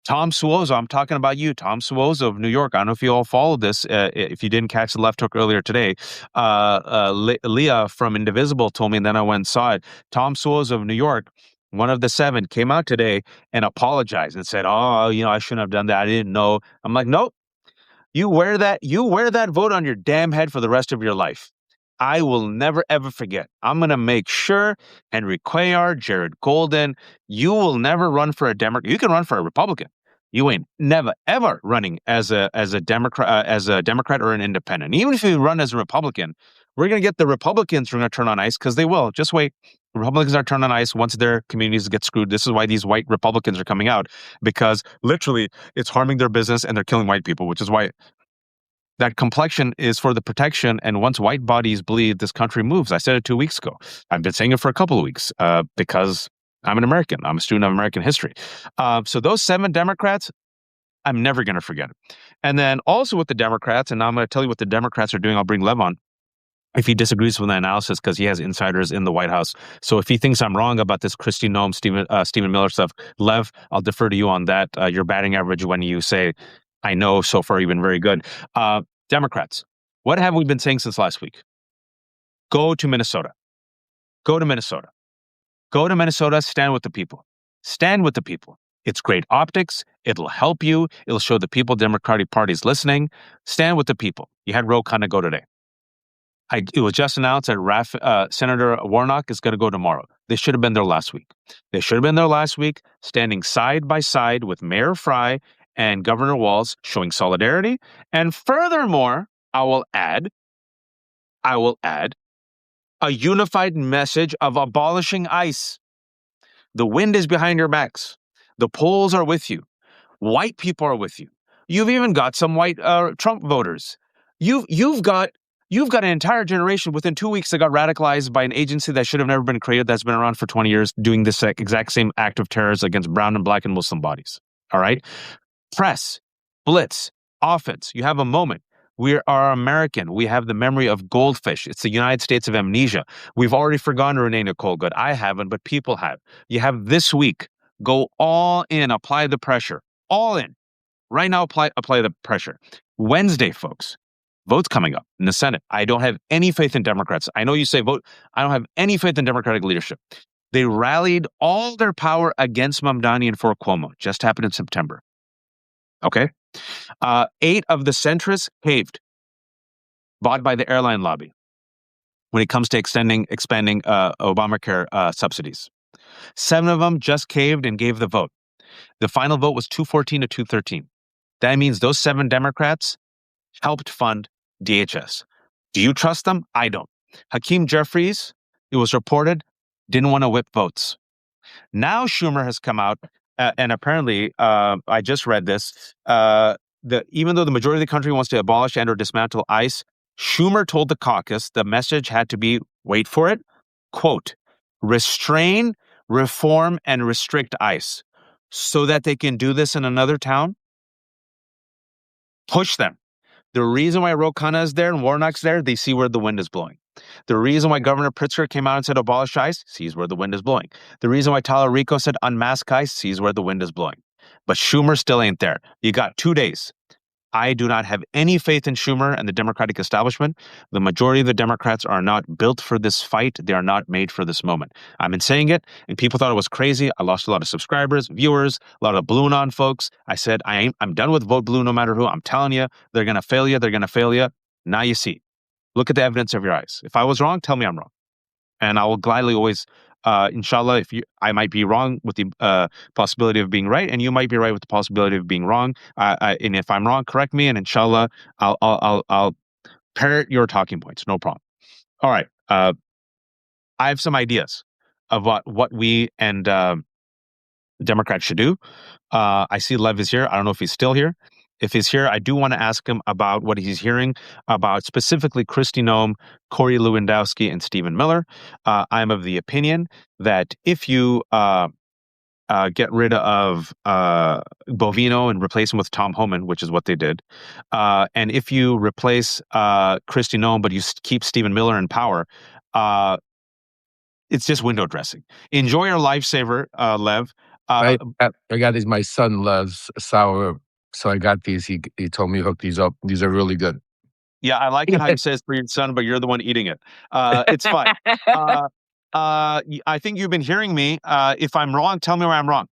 A: Tom Suozo, I'm talking about you, Tom Suozo of New York. I don't know if you all followed this. If you didn't catch the left hook earlier today, Leah from Indivisible told me, and then I went and saw it. Tom Suozo of New York, one of the 7, came out today and apologized and said, "Oh, I shouldn't have done that. I didn't know." I'm like, nope. You wear that vote on your damn head for the rest of your life. I will never, ever forget. I'm going to make sure Henry Cuellar, Jared Golden, you will never run for a Democrat. You can run for a Republican. You ain't never, ever running as a Democrat or an independent. Even if you run as a Republican, we're going to get the Republicans who are going to turn on ICE, because they will. Just wait. Republicans are turned on ICE once their communities get screwed. This is why these white Republicans are coming out, because literally it's harming their business and they're killing white people, which is why that complexion is for the protection. And once white bodies bleed, this country moves. I said it 2 weeks ago. I've been saying it for a couple of weeks because I'm an American. I'm a student of American history. So those 7 Democrats, I'm never going to forget it. And then also with the Democrats, and now I'm going to tell you what the Democrats are doing. I'll bring Lev on if he disagrees with the analysis, because he has insiders in the White House. So if he thinks I'm wrong about this Kristi Noem, Stephen Miller stuff, Lev, I'll defer to you on that. Your batting average when you say, I know so far you've been very good. Democrats, what have we been saying since last week? Go to Minnesota. Go to Minnesota. Go to Minnesota, stand with the people. Stand with the people. It's great optics. It'll help you. It'll show the people Democratic Party's listening. Stand with the people. You had Ro Khanna go today. It was just announced that Senator Warnock is going to go tomorrow. They should have been there last week. They should have been there last week, standing side by side with Mayor Fry and Governor Walz, showing solidarity. And furthermore, I will add a unified message of abolishing ICE. The wind is behind your backs. The polls are with you. White people are with you. You've even got some white Trump voters. You've got an entire generation within 2 weeks that got radicalized by an agency that should have never been created, that's been around for 20 years, doing this exact same act of terrorism against brown and black and Muslim bodies. All right? Press, blitz, offense. You have a moment. We are American. We have the memory of goldfish. It's the United States of amnesia. We've already forgotten Renee Nicole Good. I haven't, but people have. You have this week. Go all in. Apply the pressure. All in. Right now, apply the pressure. Wednesday, folks. votes coming up in the Senate. I don't have any faith in Democrats. I know you say vote. I don't have any faith in Democratic leadership. They rallied all their power against Mamdani and for Cuomo. Just happened in September. Okay. 8 of the centrists caved, bought by the airline lobby when it comes to expanding Obamacare subsidies. 7 of them just caved and gave the vote. The final vote was 214 to 213. That means those 7 Democrats helped fund DHS. Do you trust them? I don't. Hakeem Jeffries, it was reported, didn't want to whip votes. Now Schumer has come out, and apparently, I just read this, even though the majority of the country wants to abolish and or dismantle ICE, Schumer told the caucus the message had to be, wait for it, quote, restrain, reform, and restrict ICE so that they can do this in another town. Push them. The reason why Ro Khanna is there and Warnock's there, they see where the wind is blowing. The reason why Governor Pritzker came out and said abolish ICE, sees where the wind is blowing. The reason why Tyler Rico said unmask ICE, sees where the wind is blowing. But Schumer still ain't there. You got 2 days. I do not have any faith in Schumer and the Democratic establishment. The majority of the Democrats are not built for this fight. They are not made for this moment. I've been saying it, and people thought it was crazy. I lost a lot of subscribers, viewers, a lot of balloon on folks. I said, I'm done with vote blue no matter who. I'm telling you, they're going to fail you. They're going to fail you. Now you see. Look at the evidence of your eyes. If I was wrong, tell me I'm wrong. And I will gladly always, inshallah, I might be wrong with the possibility of being right, and you might be right with the possibility of being wrong. And if I'm wrong, correct me, and inshallah, I'll parrot your talking points. No problem. All right. I have some ideas of what we and Democrats should do. I see Lev is here. I don't know if he's still here. If he's here, I do want to ask him about what he's hearing about specifically Kristi Noem, Corey Lewandowski, and Stephen Miller. I'm of the opinion that if you get rid of Bovino and replace him with Tom Homan, which is what they did, and if you replace Kristi Noem but you keep Stephen Miller in power, it's just window dressing. Enjoy your lifesaver, Lev.
B: I got these. My son loves sour, so I got these. He told me to hook these up. These are really good.
A: Yeah, I like it how you say it's for your son, but you're the one eating it. It's fine. I think you've been hearing me. If I'm wrong, tell me where I'm wrong.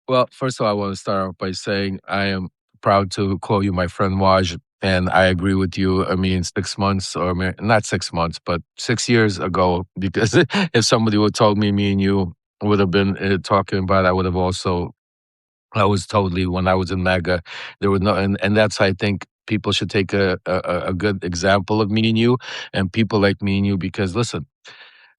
B: Well, first of all, I want to start off by saying I am proud to call you my friend Waj, and I agree with you. I mean, 6 months, or not 6 months, but 6 years ago, because if somebody would told me and you would have been talking about, I would have also. I was totally, when I was in MAGA, there was no, and that's, I think people should take a good example of me and you and people like me and you, because listen,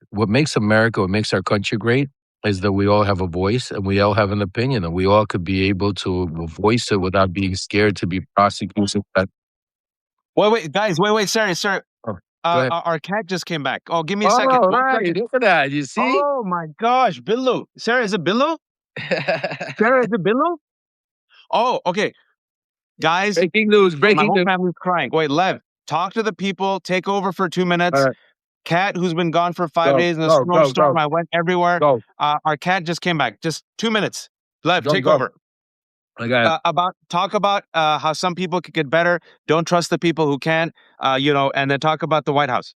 B: what makes America, what makes our country great is that we all have a voice and we all have an opinion and we all could be able to voice it without being scared to be prosecuted.
A: Wait, guys, sorry.
B: Oh,
A: our cat just came back. Oh, give me a second.
B: All right, look at that. You see?
A: Oh my gosh, Billu. Sarah, is it Billu? Sarah, is it Billu? Oh, okay. Guys,
B: breaking news.
A: My whole family's crying. Wait, Lev, talk to the people. Take over for 2 minutes. Cat, who's been gone for 5 days in a snowstorm. I went everywhere. Our cat just came back. Just 2 minutes. Lev, take over.
B: I got it.
A: Talk about how some people could get better. Don't trust the people who can't. And then talk about the White House.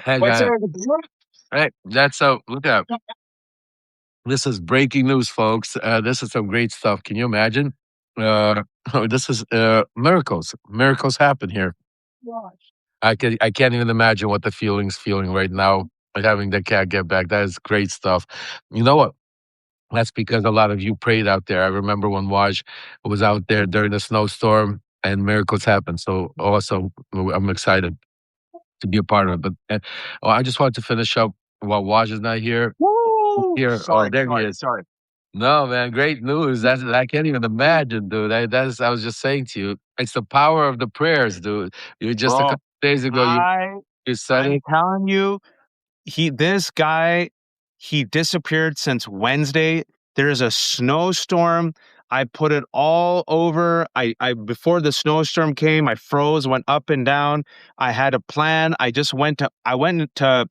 B: Right. That's so. Look out. This is breaking news, folks. This is some great stuff. Can you imagine? This is miracles. Miracles happen here. I can't even imagine what the feeling right now, having the cat get back. That is great stuff. You know what? That's because a lot of you prayed out there. I remember when Waj was out there during the snowstorm and miracles happened. So also, I'm excited to be a part of it. But I just wanted to finish up while Waj is not here. Here, there he is.
A: Sorry.
B: No, man, great news. I can't even imagine, dude. I was just saying to you, it's the power of the prayers, dude. You just a couple days ago, you said it.
A: I'm telling you, this guy, he disappeared since Wednesday. There's a snowstorm. I put it all over. I before the snowstorm came, I froze, went up and down. I had a plan. I went to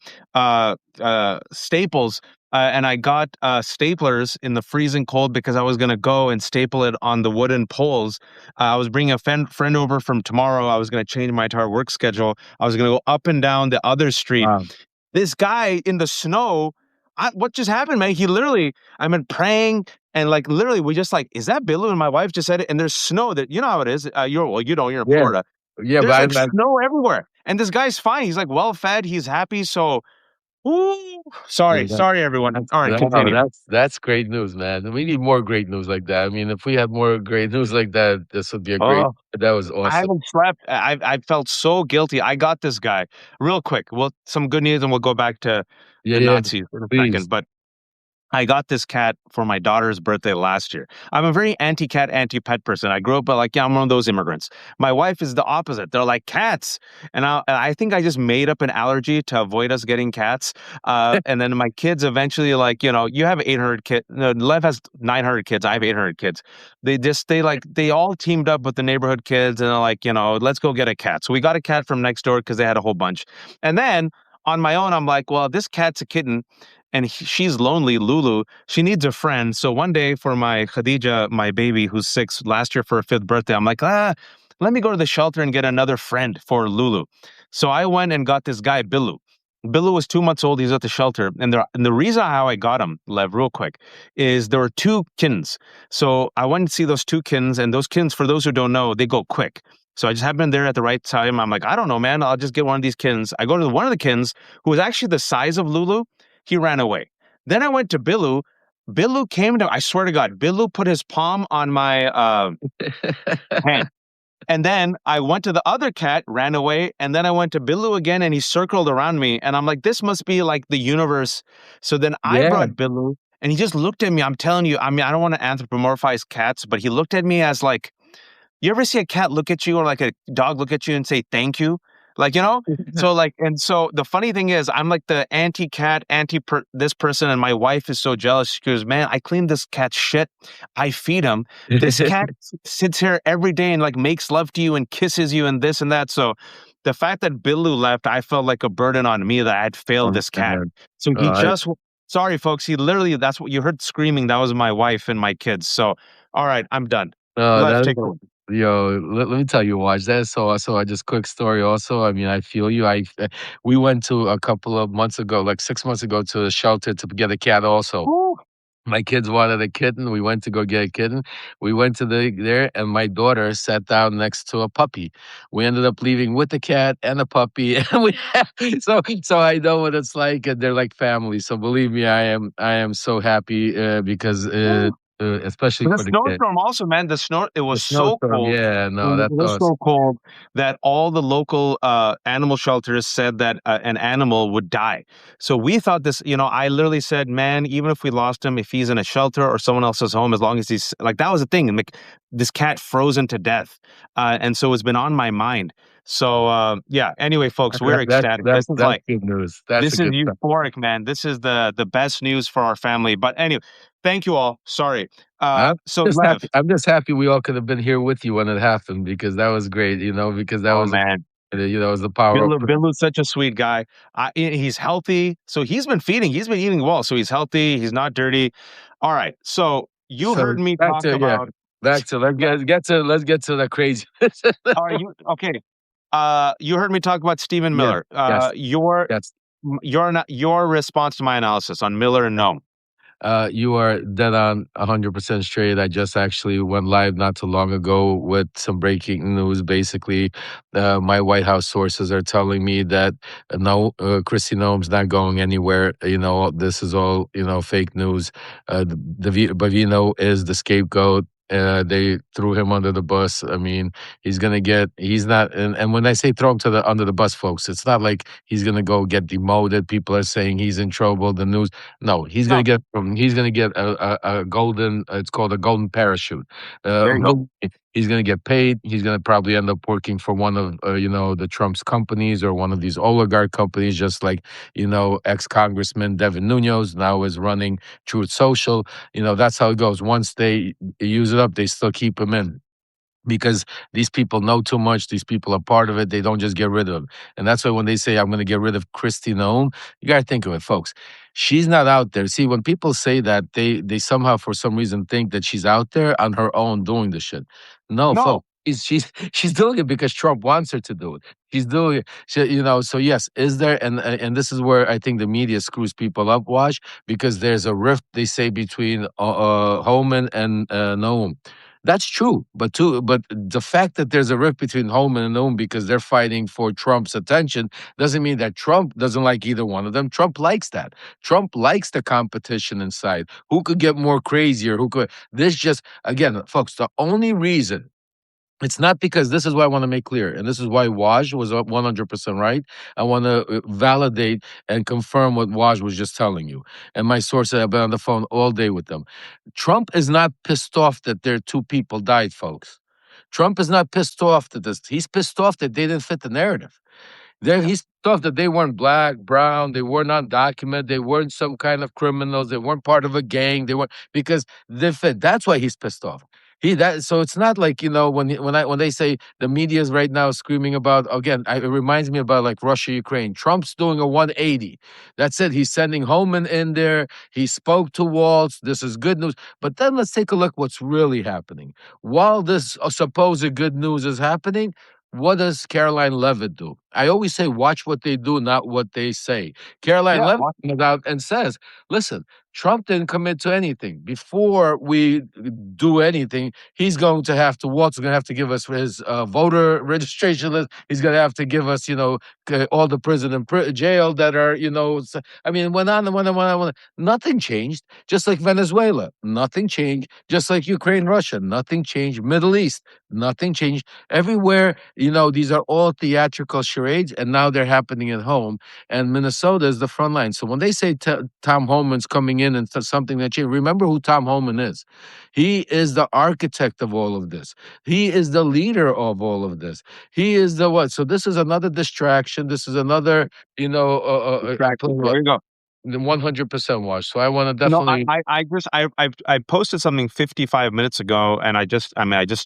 A: Staples and I got staplers in the freezing cold because I was gonna go and staple it on the wooden poles. I was bringing a friend over from tomorrow. I was gonna change my entire work schedule. I was gonna go up and down the other street.
B: Wow.
A: This guy in the snow, what just happened, man? He literally, I've been praying and like literally, we just like, is that Billu? And my wife just said it. And there's snow that you know how it is. You're in
B: Yeah.
A: Florida.
B: Yeah,
A: There's like
B: but I
A: snow everywhere, and this guy's fine. He's like well fed. He's happy. So, ooh, sorry,
B: that
A: sorry, everyone.
B: that's
A: All right,
B: no,
A: continue.
B: that's great news, man. We need more great news like that. I mean, if we had more great news like that, this would be a great
A: Oh,
B: that was
A: I
B: awesome.
A: haven't slept. I felt so guilty. I got this guy real quick. Well, some good news, and we'll go back to
B: Yeah,
A: the
B: yeah,
A: Nazis in a
B: please.
A: second. But I got this cat for my daughter's birthday last year. I'm a very anti-cat, anti-pet person. I grew up like, yeah, I'm one of those immigrants. My wife is the opposite. They're like cats, and I think I just made up an allergy to avoid us getting cats. And then my kids eventually, like, you have 800 kids. No, Lev has 900 kids. I have 800 kids. They all teamed up with the neighborhood kids, and they're like, let's go get a cat. So we got a cat from next door because they had a whole bunch. And then on my own, I'm like, well, this cat's a kitten and she's lonely, Lulu. She needs a friend. So one day for my Khadija, my baby who's 6, last year for her 5th birthday, I'm like, let me go to the shelter and get another friend for Lulu. So I went and got this guy, Billu. Billu was 2 months old. He's at the shelter. And the reason how I got him, Lev, real quick, is there were two kittens. So I went to see those two kittens. And those kittens, for those who don't know, they go quick. So I just happened there at the right time. I'm like, I don't know, man. I'll just get one of these kittens. I go to one of the kittens who was actually the size of Lulu. He ran away. Then I went to Billu. Billu came to, I swear to God, Billu put his palm on my hand. And then I went to the other cat, ran away, and then I went to Billu again and he circled around me. And I'm like, this must be like the universe. So then I
B: Yeah.
A: brought Billu and he just looked at me. I'm telling you, I mean, I don't want to anthropomorphize cats, but he looked at me as like, you ever see a cat look at you or like a dog look at you and say thank you? Like, So like, and so the funny thing is I'm like the anti-cat, this person, and my wife is so jealous. She goes, man, I clean this cat's shit. I feed him. This cat sits here every day and like makes love to you and kisses you and this and that. So the fact that Billu left, I felt like a burden on me that I had failed
B: Oh,
A: this cat.
B: man.
A: So he
B: I
A: just sorry folks, he literally, that's what you heard screaming. That was my wife and my kids. So all right, I'm done. Left,
B: That's
A: take it away.
B: yo, let me tell you, Waj, that's so I just quick story also. I mean, I feel you. We went to a couple of months ago, like 6 months ago, to a shelter to get a cat also.
A: Woo.
B: My kids wanted a kitten. We went to go get a kitten. We went to there, and my daughter sat down next to a puppy. We ended up leaving with the cat and a puppy, and so I know what it's like, and they're like family. So believe me, I am so happy because especially
A: The
B: for the kid.
A: snowstorm also, man, it
B: The
A: was so
B: snowstorm,
A: cold.
B: yeah, no,
A: It
B: that's
A: was
B: awesome.
A: so cold that all the local animal shelters said that an animal would die. So we thought this, I literally said, man, even if we lost him, if he's in a shelter or someone else's home, as long as he's like, that was the thing. Like, this cat frozen to death. And so it's been on my mind. So yeah, anyway, folks, we're ecstatic.
B: That's good news. That's a
A: This is
B: good stuff.
A: euphoric, man. This is the best news for our family. But anyway, thank you all. Sorry.
B: I'm
A: So
B: just
A: Lev,
B: happy I'm just happy we all could have been here with you when it happened because that was great, because that
A: oh
B: was
A: man,
B: it was the power of
A: Billu's such a sweet guy. He's healthy, so he's been feeding. He's been eating well, so he's healthy. He's not dirty. All right. So you
B: so
A: heard me
B: back
A: talk
B: to yeah,
A: about.
B: back to let's get to the crazy.
A: Are you okay? You heard me talk about Stephen
B: Yes,
A: Miller.
B: yes, yes.
A: Your response to my analysis on Miller and no.
B: You are dead on 100% straight. I just actually went live not too long ago with some breaking news. Basically, my White House sources are telling me that no, Christy Noem's not going anywhere. This is all fake news. Bovino is the scapegoat. They threw him under the bus. I mean, he's not, and when I say throw him under the bus, folks, it's not like he's gonna go get demoted. People are saying he's in trouble. The news no,
A: No,
B: he's gonna get a golden. It's called a golden parachute.
A: there you go.
B: He's gonna get paid. He's gonna probably end up working for one of the Trump's companies or one of these oligarch companies, just like ex Congressman Devin Nunes now is running Truth Social. That's how it goes. Once they use it up, they still keep him in. because these people know too much. These people are part of it. They don't just get rid of them. And that's why when they say, I'm going to get rid of Kristi Noem, you got to think of it, folks. She's not out there. See, when people say that, they somehow, for some reason, think that she's out there on her own doing the shit. No,
A: No.
B: folks. She's doing it because Trump wants her to do it. She's doing it, So yes, is there? And this is where I think the media screws people up. Watch, because there's a rift, they say, between Homan and Noam. That's true, but the fact that there's a rift between Holman and Noam because they're fighting for Trump's attention doesn't mean that Trump doesn't like either one of them. Trump likes that. Trump likes the competition inside. Who could get more crazier? Who could? This just again, folks. The only reason it's not because this is what I want to make clear, and this is why Waj was 100% right. I want to validate and confirm what Waj was just telling you. And my sources, I've been on the phone all day with them. Trump is not pissed off that there two people died, folks. Trump is not pissed off that this. He's pissed off that they didn't fit the narrative. He's thought that they weren't black, brown, they were not undocumented, they weren't some kind of criminals, they weren't part of a gang, they weren't because they fit. That's why he's pissed off. So it's not like when they say the media is right now screaming about again, it reminds me about like Russia, Ukraine. Trump's doing a 180. That's it. He's sending Homan in there. He spoke to Waltz. This is good news. But then let's take a look what's really happening. While this supposed good news is happening, what does Caroline Levitt do? I always say, watch what they do, not what they say. Caroline
A: Yeah.
B: Levitt comes out and says, listen, Trump didn't commit to anything. Before we do anything, he's going to have to, Walt's going to have to give us his voter registration list. He's going to have to give us, all the prison and jail that are, I mean, went on and went on and went on. Nothing changed. Just like Venezuela, nothing changed. Just like Ukraine, Russia, nothing changed. Middle East, nothing changed. Everywhere, these are all theatrical charades, and now they're happening at home. And Minnesota is the front line. So when they say Tom Homan's coming in and something that changed, remember who Tom Homan is. He is the architect of all of this. He is the leader of all of this. He is the what? So this is another distraction. This is another,
A: There you go.
B: 100% watch. So I want to
A: No,
B: definitely.
A: I posted something 55 minutes ago, and I just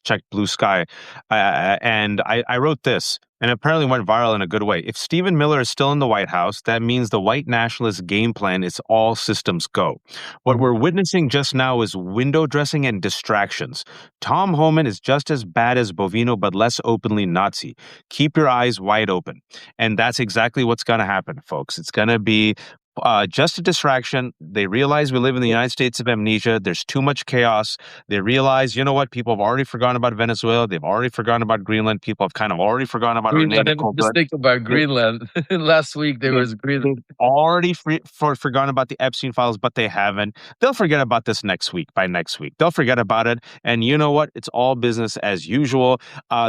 A: checked Blue Sky, and I wrote this, and it apparently went viral in a good way. If Stephen Miller is still in the White House, that means the white nationalist game plan is all systems go. What we're witnessing just now is window dressing and distractions. Tom Homan is just as bad as Bovino, but less openly Nazi. Keep your eyes wide open, and that's exactly what's going to happen, folks. It's going to be just a distraction. They realize we live in the United States of amnesia. There's too much chaos. They realize, you know what? People have already forgotten about Venezuela. They've already forgotten about Greenland. People have kind of already forgotten about Renee
B: Greenland.
A: Nicole
B: Just
A: Good.
B: think about Greenland. Last week there was Greenland.
A: They've already forgotten about the Epstein files, but they haven't. They'll forget about this next week. By next week, they'll forget about it. And you know what? It's all business as usual.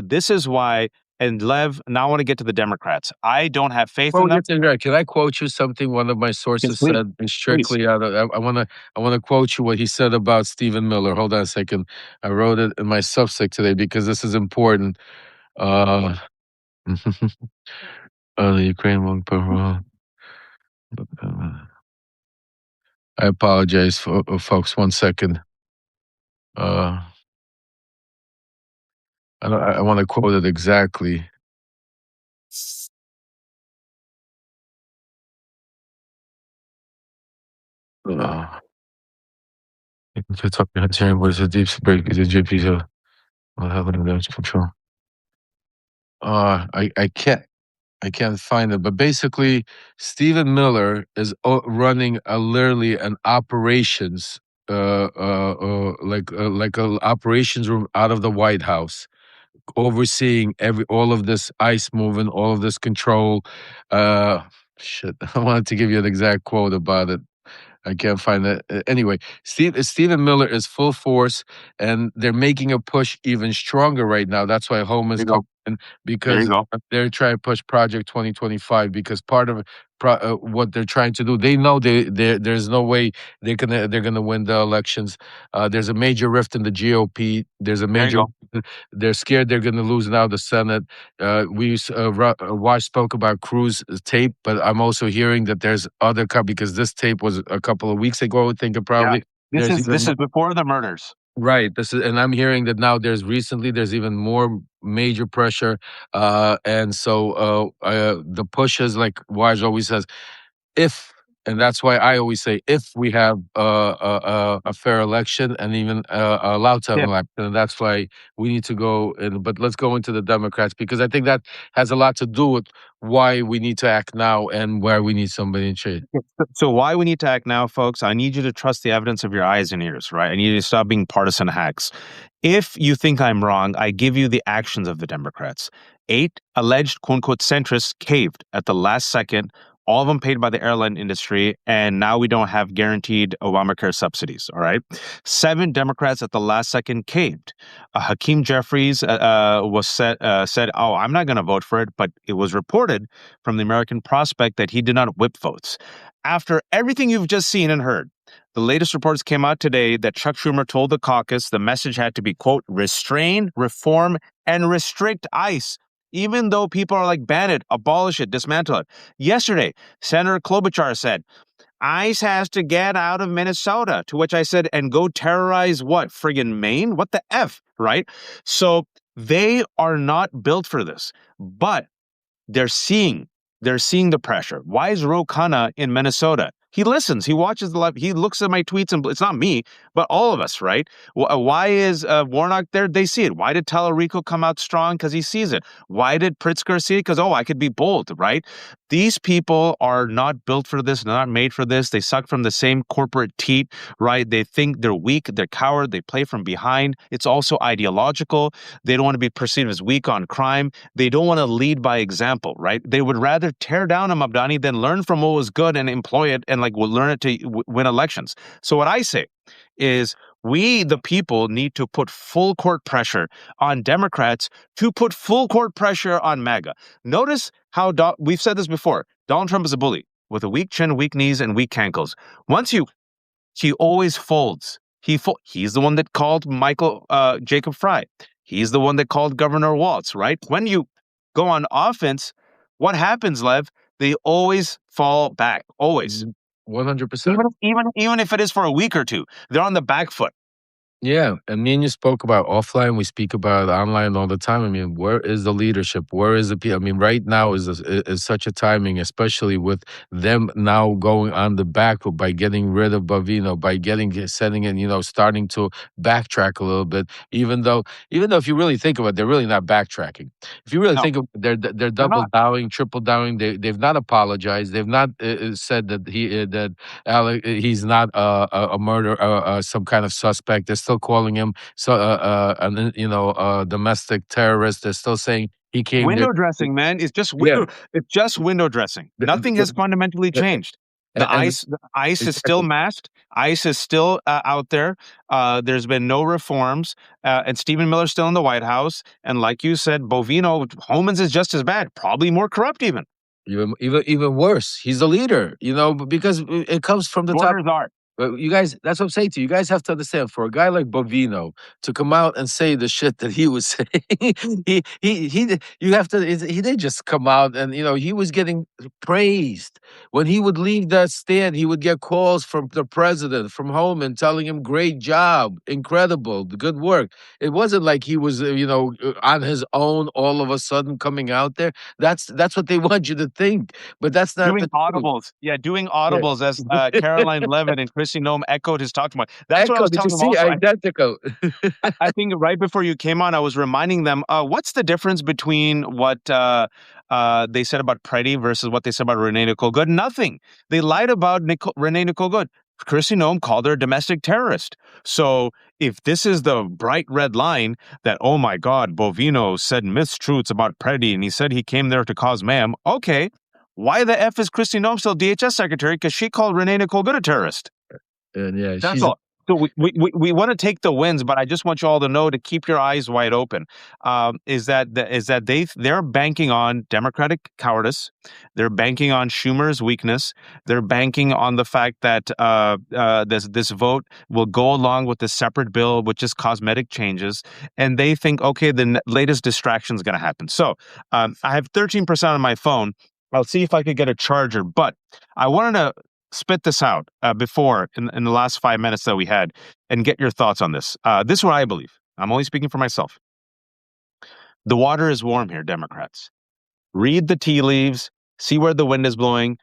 A: This is why. And Lev, now I want to get to the Democrats. I don't have faith in them.
B: Can I quote you something one of my sources
A: Please,
B: said strictly out of I wanna quote you what he said about Stephen Miller. Hold on a second. I wrote it in my Substack today because this is important. Uh, the Ukraine won't parole. I apologize for folks. 1 second. Uh, I want to quote it exactly. To talk to him was a deep break is a GP so I'll have under control. I can't find it, but basically, Stephen Miller is running literally an operations, like a operations room out of the White House, overseeing all of this ICE movement, all of this control. Shit, I wanted to give you an exact quote about it. I can't find that. Anyway, Stephen Miller is full force, and they're making a push even stronger right now. That's why Home is coming in, because they're trying to push Project 2025, because part of what they're trying to do, they know there's no way they're gonna win the elections. There's a major rift in the GOP. There's a major. They're scared they're going to lose now the Senate. Wash spoke about Cruz tape, but I'm also hearing that there's because this tape was a couple of weeks ago. I think probably
A: this is before the murders.
B: Right. This is, and I'm hearing that now there's even more major pressure, and so the push is like Waj always says, if, and that's why I always say, if we have a fair election and even allowed to have an election, and that's why we need to go in. But let's go into the Democrats, because I think that has a lot to do with why we need to act now and why we need somebody in charge.
A: So why we need to act now, folks? I need you to trust the evidence of your eyes and ears, right? I need you to stop being partisan hacks. If you think I'm wrong, I give you the actions of the Democrats. 8 alleged quote unquote centrists caved at the last second, all of them paid by the airline industry, and now we don't have guaranteed Obamacare subsidies. All right. 7 Democrats at the last second caved. Hakeem Jeffries said, "Oh, I'm not going to vote for it," but it was reported from the American Prospect that he did not whip votes. After everything you've just seen and heard, the latest reports came out today that Chuck Schumer told the caucus the message had to be, quote, restrain, reform, and restrict ICE, even though people are like, ban it, abolish it, dismantle it. Yesterday, Senator Klobuchar said, ICE has to get out of Minnesota, to which I said, and go terrorize what? Friggin' Maine? What the F, right? So they are not built for this, but they're seeing they're seeing the pressure. Why is Ro Khanna in Minnesota? He listens. He watches the live. He looks at my tweets, and it's not me, but all of us, right? Why is Warnock there? They see it. Why did Tallarico come out strong? Because he sees it. Why did Pritzker see it? Because, oh, I could be bold, right? These people are not built for this, not made for this. They suck from the same corporate teat, right? They think they're weak, they're coward, they play from behind. It's also ideological. They don't want to be perceived as weak on crime. They don't want to lead by example, right? They would rather tear down a Mamdani than learn from what was good and employ it and like will learn it to win elections. So what I say is we, the people, need to put full court pressure on Democrats to put full court pressure on MAGA. Notice how we've said this before. Donald Trump is a bully with a weak chin, weak knees, and weak ankles. Once you he always folds. He's the one that called Jacob Fry. He's the one that called Governor Walz, right? When you go on offense, what happens, Lev? They always fall back. Always.
B: 100%.
A: Even if it is for a week or two, they're on the back foot.
B: Yeah, and me and you spoke about offline. We speak about online all the time. I mean, where is the leadership? Where is the people? I mean, right now is such a timing, especially with them now going on the back foot by getting rid of Bovino, by setting in, starting to backtrack a little bit. Even though if you really think of it, they're really not backtracking. If you really
A: No,
B: think of it, they're
A: they're
B: double
A: not.
B: downing, triple downing. They've not apologized. They've not said that he's not a murder, some kind of suspect. They're still calling him a domestic terrorist. They're still saying he came there.
A: Window dressing, man.
B: Yeah,
A: It's just window dressing.
B: the,
A: Nothing has fundamentally
B: the,
A: changed.
B: and
A: The ICE is still
B: exactly.
A: masked. ICE is still out there. There's been no reforms, and Stephen Miller's still in the White House. And like you said, Bovino, Homans is just as bad, probably more corrupt even.
B: Even worse. He's the leader, because it comes from the top.
A: Borders are.
B: But you guys, that's what I'm saying to you. You guys have to understand, for a guy like Bovino to come out and say the shit that he was saying, you have to, he didn't just come out and, he was getting praised. When he would leave that stand, he would get calls from the president, from home, and telling him, great job, incredible, good work. It wasn't like he was, on his own all of a sudden coming out there. That's what they want you to think. But that's not
A: Doing
B: the truth.
A: audibles. Yeah, doing
B: Yeah.
A: audibles as Caroline Levitt and Chrissy Nome echoed his talk about. That's what I
B: Echo,
A: was
B: did you
A: telling them
B: see?
A: also.
B: Identical.
A: I think right before you came on, I was reminding them, what's the difference between what they said about Preddy versus what they said about Renee Nicole Good? Nothing. They lied about Renee Nicole Good. Chrissy Nome called her a domestic terrorist. So if this is the bright red line that, oh my God, Bovino said mistruths about Preddy and he said he came there to cause mayhem, okay. Why the F is Chrissy Nome still DHS secretary? Because she called Renee Nicole Good a terrorist.
B: And yeah,
A: That's
B: she's
A: all. So we want to take the wins, but I just want you all to know to keep your eyes wide open. Is that they're banking on Democratic cowardice, they're banking on Schumer's weakness, they're banking on the fact that this vote will go along with the separate bill, which is cosmetic changes, and they think okay, the latest distraction is going to happen. So I have 13% on my phone. I'll see if I could get a charger, but I wanted to spit this out before in the last 5 minutes that we had and get your thoughts on this. This is what I believe. I'm only speaking for myself. The water is warm here, Democrats. Read the tea leaves, see where the wind is blowing,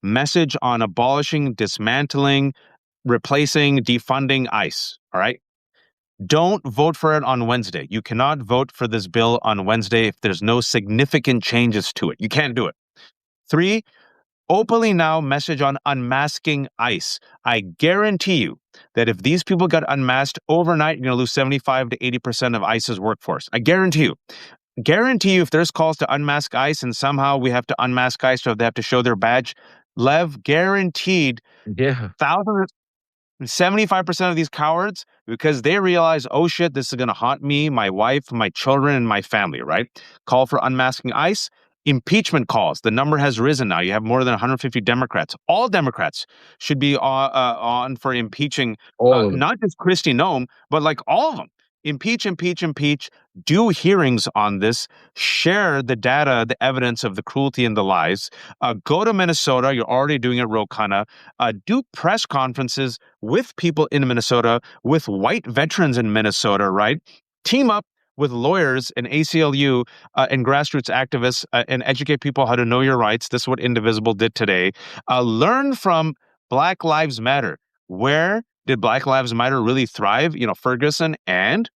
A: message on abolishing, dismantling, replacing, defunding ICE. All right. Don't vote for it on Wednesday. You cannot vote for this bill on Wednesday if there's no significant changes to it. You can't do it. Three, openly now message on unmasking ICE. I guarantee you that if these people got unmasked overnight, you're going to lose 75 to 80% of ICE's workforce. I guarantee you. Guarantee you if there's calls to unmask ICE and somehow we have to unmask ICE or they have to show their badge, Lev, guaranteed
B: Yeah.
A: thousands, 75% of these cowards, because they realize, oh shit, this is going to haunt me, my wife, my children, and my family, right? Call for unmasking ICE. Impeachment calls. The number has risen now. You have more than 150 Democrats. All Democrats should be on for impeaching,
B: All of them.
A: not just Kristi Noem, but like all of them. Impeach, impeach, impeach. Do hearings on this. Share the data, the evidence of the cruelty and the lies. Go to Minnesota. You're already doing it, Ro Khanna. Do press conferences with people in Minnesota, with white veterans in Minnesota, right? Team up with lawyers and ACLU and grassroots activists and educate people how to know your rights. This is what Indivisible did today. Learn from Black Lives Matter. Where did Black Lives Matter really thrive? Ferguson and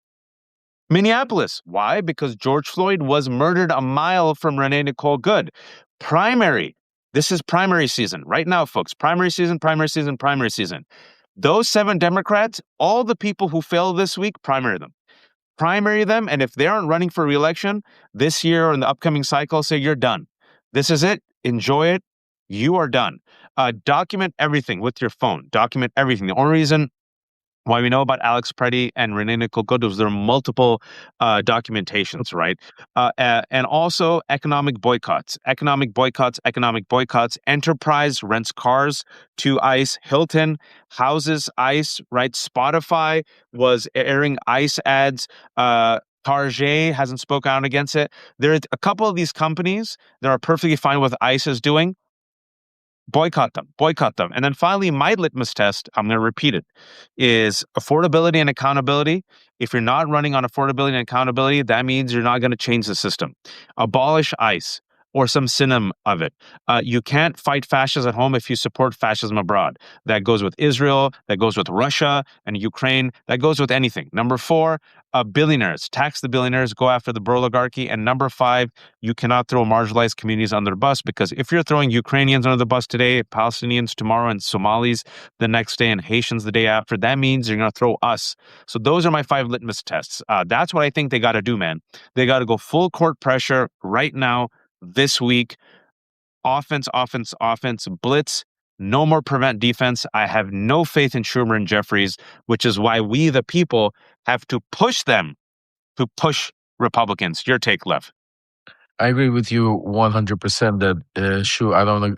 A: Minneapolis. Why? Because George Floyd was murdered a mile from Renee Nicole Good. Primary. This is primary season right now, folks. Primary season, primary season, primary season. Those 7 Democrats, all the people who failed this week, primary them. Primary them, and if they aren't running for reelection this year or in the upcoming cycle, say you're done. This is it. Enjoy it. You are done. Document everything with your phone. Document everything. The only reason why we know about Alex Preddy and Renee Nicole Good was there are multiple documentations, right? And also economic boycotts. Economic boycotts, economic boycotts. Enterprise rents cars to ICE. Hilton houses ICE, right? Spotify was airing ICE ads. Target hasn't spoken out against it. There are a couple of these companies that are perfectly fine with ICE is doing. Boycott them, boycott them. And then finally, my litmus test, I'm going to repeat it, is affordability and accountability. If you're not running on affordability and accountability, that means you're not going to change the system. Abolish ICE or some synonym of it. You can't fight fascism at home if you support fascism abroad. That goes with Israel, that goes with Russia and Ukraine, that goes with anything. Number 4, billionaires. Tax the billionaires, go after the oligarchy. And number 5, you cannot throw marginalized communities under the bus, because if you're throwing Ukrainians under the bus today, Palestinians tomorrow, and Somalis the next day, and Haitians the day after, that means you're going to throw us. So those are my 5 litmus tests. That's what I think they got to do, man. They got to go full court pressure right now, this week. Offense, offense, offense, blitz. No more prevent defense. I have no faith in Schumer and Jeffries, which is why we, the people, have to push them to push Republicans. Your take, Lev.
B: I agree with you 100% that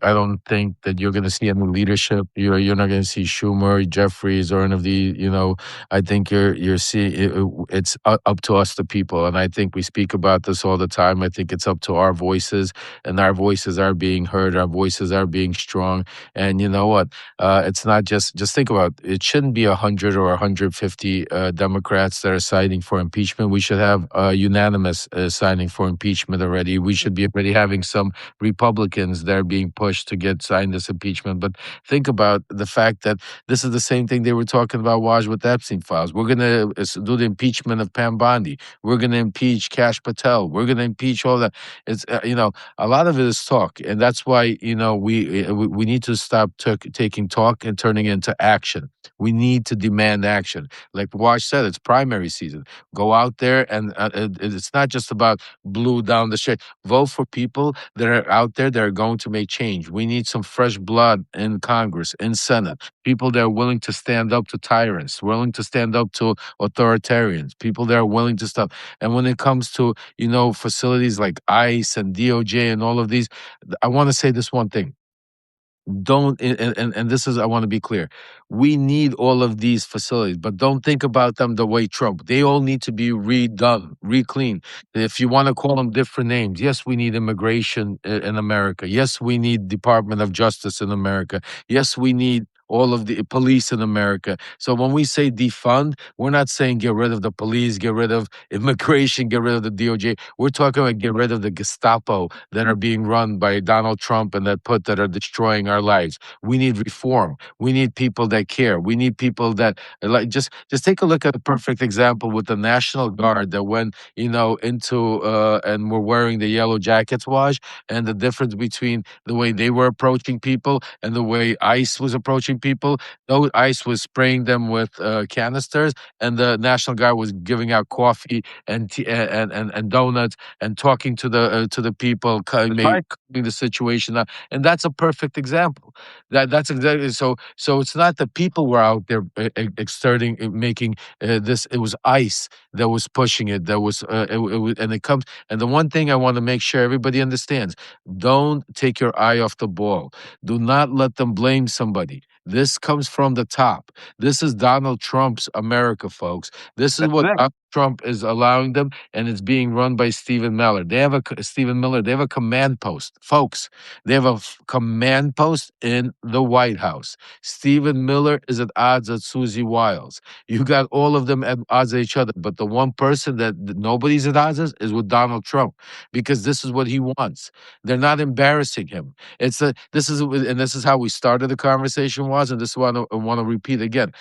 B: I don't think that you're going to see any leadership. You're not going to see Schumer, Jeffries, or any of the. I think you're seeing it's up to us, the people, and I think we speak about this all the time. I think it's up to our voices, and our voices are being heard. Our voices are being strong, and you know what? It's not just think about it. It shouldn't be 100 or 150 Democrats that are citing for impeachment. We should have unanimous signing for impeachment already. We should be already having some Republicans that are being pushed to get signed this impeachment. But think about the fact that this is the same thing they were talking about, Waj, with the Epstein files. We're going to do the impeachment of Pam Bondi. We're going to impeach Kash Patel. We're going to impeach all that. It's a lot of it is talk, and that's why we need to stop taking talk and turning it into action. We need to demand action. Like Waj said, it's primary season. Go out there, and it's not just about blue down the street. Vote for people that are out there that are going to make change. We need some fresh blood in Congress, in Senate. People that are willing to stand up to tyrants, willing to stand up to authoritarians, people that are willing to stop. And when it comes to, facilities like ICE and DOJ and all of these, I want to say this one thing. don't and this is, I want to be clear, we need all of these facilities, but don't think about them the way Trump. They all need to be redone, re-cleaned. If you want to call them different names, yes, we need immigration in America. Yes, we need Department of Justice in America. Yes, we need all of the police in America. So when we say defund, we're not saying get rid of the police, get rid of immigration, get rid of the DOJ. We're talking about get rid of the Gestapo that are being run by Donald Trump and that are destroying our lives. We need reform. We need people that care. We need people that like just take a look at a perfect example with the National Guard that went, into and were wearing the yellow jackets, Waj, and the difference between the way they were approaching people and the way ICE was approaching people. Though ICE was spraying them with canisters, and the National Guard was giving out coffee and tea, and donuts and talking to the people,
A: That's right.
B: calming the situation out. And that's a perfect example. That's exactly so. So it's not the people were out there exerting, making this. It was ICE that was pushing it. That was it was, and it comes. And the one thing I want to make sure everybody understands: don't take your eye off the ball. Do not let them blame somebody. This comes from the top. This is Donald Trump's America, folks. This is
A: That's
B: what
A: it.
B: Donald Trump is allowing them, and it's being run by Stephen Miller. They have Stephen Miller. They have a command post, folks. They have a command post in the White House. Stephen Miller is at odds with Susie Wiles. You got all of them at odds with each other, but the one person that nobody's at odds with is with Donald Trump, because this is what he wants. They're not embarrassing him. This is how we started the conversation was, and this is what I want to repeat again.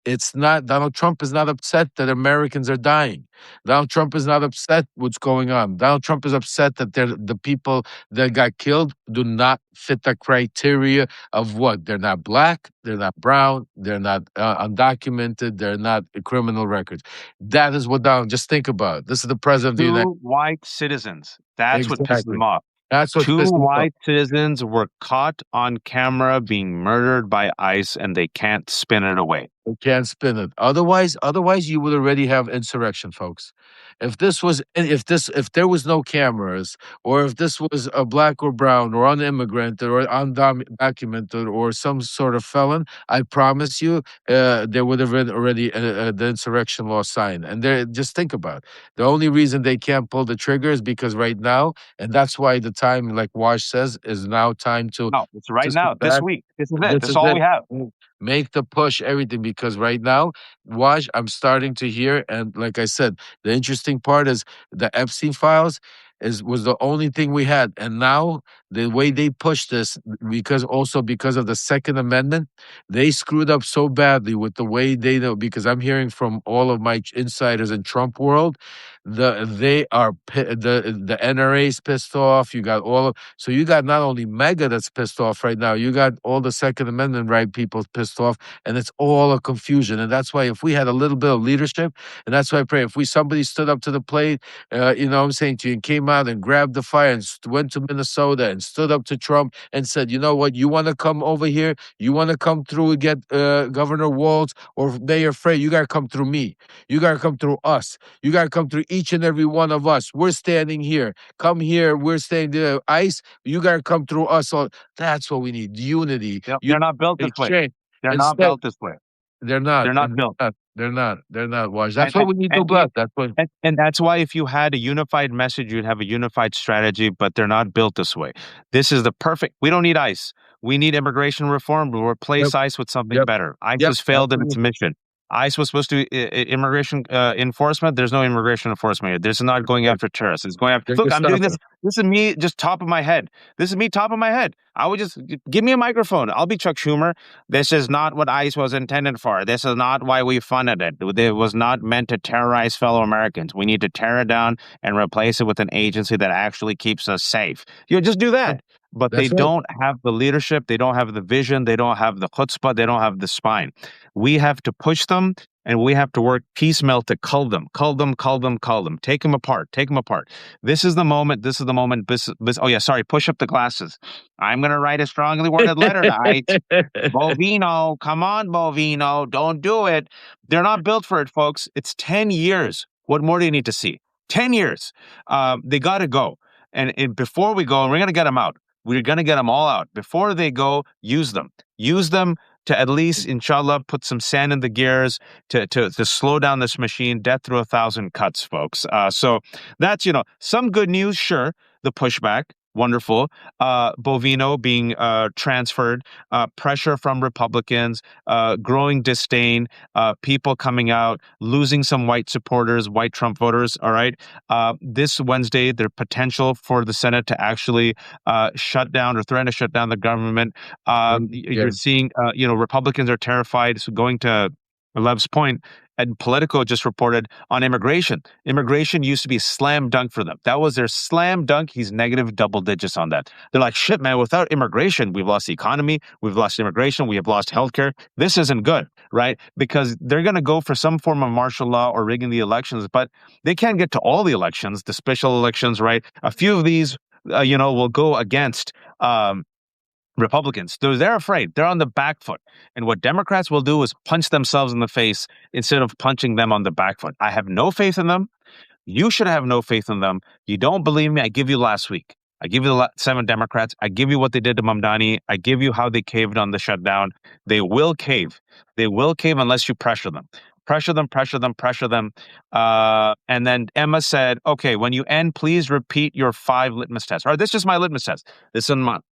B: It's not Donald Trump is not upset that Americans are dying. Donald Trump is not upset what's going on. Donald Trump is upset that the people that got killed do not fit the criteria of what? They're not black, they're not brown, they're not undocumented, they're not criminal records. That is what Donald. Just think about it. This is the president of the United.
A: Two white citizens. That's what pisses
B: Exactly.
A: them off.
B: That's what's
A: Two
B: pissing me off.
A: white citizens were caught on camera being murdered by ICE, and they can't spin it away.
B: They can't spin it. Otherwise, you would already have insurrection, folks. If there was no cameras, or if this was a black or brown or unimmigrant or undocumented or some sort of felon, I promise you, there would have been already the insurrection law signed. And there, just think about it. The only reason they can't pull the trigger is because right now, and that's why the time, like Wash says, is now time
A: No, it's right
B: to
A: now,
B: sit
A: this
B: back.
A: week. This is it.
B: This
A: This is
B: is
A: all
B: it.
A: we have.
B: Make the push, everything, because right now, Waj, I'm starting to hear, and like I said, the interesting part is the Epstein files was the only thing we had, and now the way they push this, because of the Second Amendment, they screwed up so badly with the way they know. Because I'm hearing from all of my insiders in Trump world, the NRA's pissed off. You got so you got not only MAGA that's pissed off right now, you got all the Second Amendment right people pissed off, and it's all a confusion. And that's why if we had a little bit of leadership, and that's why I pray, if somebody stood up to the plate, what I'm saying to you, and came out and grabbed the fire and went to Minnesota and stood up to Trump and said, you know what, you want to come over here, you want to come through and get Governor Walz or Mayor Frey, you got to come through me. You got to come through us. You got to come through each and every one of us. We're standing here. Come here. We're staying there. ICE, you got to come through us. All. That's what we need. Unity.
A: Yep, they're not built this way.
B: Exchange.
A: They're not
B: Instead,
A: built this way.
B: they're not.
A: They're not built.
B: They're not. They're not. Watch. That's
A: And
B: why
A: and
B: we need
A: and,
B: no blood. That's what.
A: and that's why if you had a unified message, you'd have a unified strategy, but they're not built this way. This is the perfect. We don't need ICE. We need immigration reform. We'll replace
B: Yep.
A: ICE with something
B: Yep.
A: better. ICE
B: Yep.
A: has failed in its
B: Absolutely.
A: mission. ICE was supposed to immigration enforcement. There's no immigration enforcement here. This is not going after terrorists. It's going after.
B: They're
A: Look, I'm doing
B: Gestapo.
A: this. This is me just top of my head. This is me top of my head. I would just give me a microphone. I'll be Chuck Schumer. This is not what ICE was intended for. This is not why we funded it. It was not meant to terrorize fellow Americans. We need to tear it down and replace it with an agency that actually keeps us safe. You just do that. But they
B: That's right.
A: don't have the leadership. They don't have the vision. They don't have the chutzpah. They don't have the spine. We have to push them, and we have to work piecemeal to cull them. Take them apart. Take them apart. This is the moment. This is the moment. Oh, yeah, sorry. Push up the glasses. I'm going to write a strongly worded letter to ICE. Bovino, come on, Bovino. Don't do it. They're not built for it, folks. It's 10 years. What more do you need to see? 10 years. They got to go. And before we go, and we're going to get them out. We're going to get them all out. Before they go, use them. Use them to at least, inshallah, put some sand in the gears to slow down this machine. Death through 1,000 cuts, folks. So that's, some good news, sure. The pushback, wonderful. Bovino being transferred, pressure from Republicans, growing disdain, people coming out, losing some white supporters, white Trump voters. All right. This Wednesday, the potential for the Senate to actually shut down or threaten to shut down the government. You're seeing, Republicans are terrified. So going to Lev's point, and Politico just reported on immigration. Immigration used to be a slam dunk for them. That was their slam dunk. He's negative double digits on that. They're like, shit, man, without immigration, we've lost the economy, we've lost immigration, we have lost healthcare. This isn't good, right? Because they're going to go for some form of martial law or rigging the elections, but they can't get to all the elections, the special elections, right? A few of these, will go against Republicans. They're afraid. They're on the back foot. And what Democrats will do is punch themselves in the face instead of punching them on the back foot. I have no faith in them. You should have no faith in them. You don't believe me? I give you last week. I give you the 7 Democrats. I give you what they did to Mamdani. I give you how they caved on the shutdown. They will cave. They will cave unless you pressure them. Pressure them, pressure them, pressure them. And then Emma said, okay, when you end, please repeat your 5 litmus tests. All right, this is my litmus test. This is not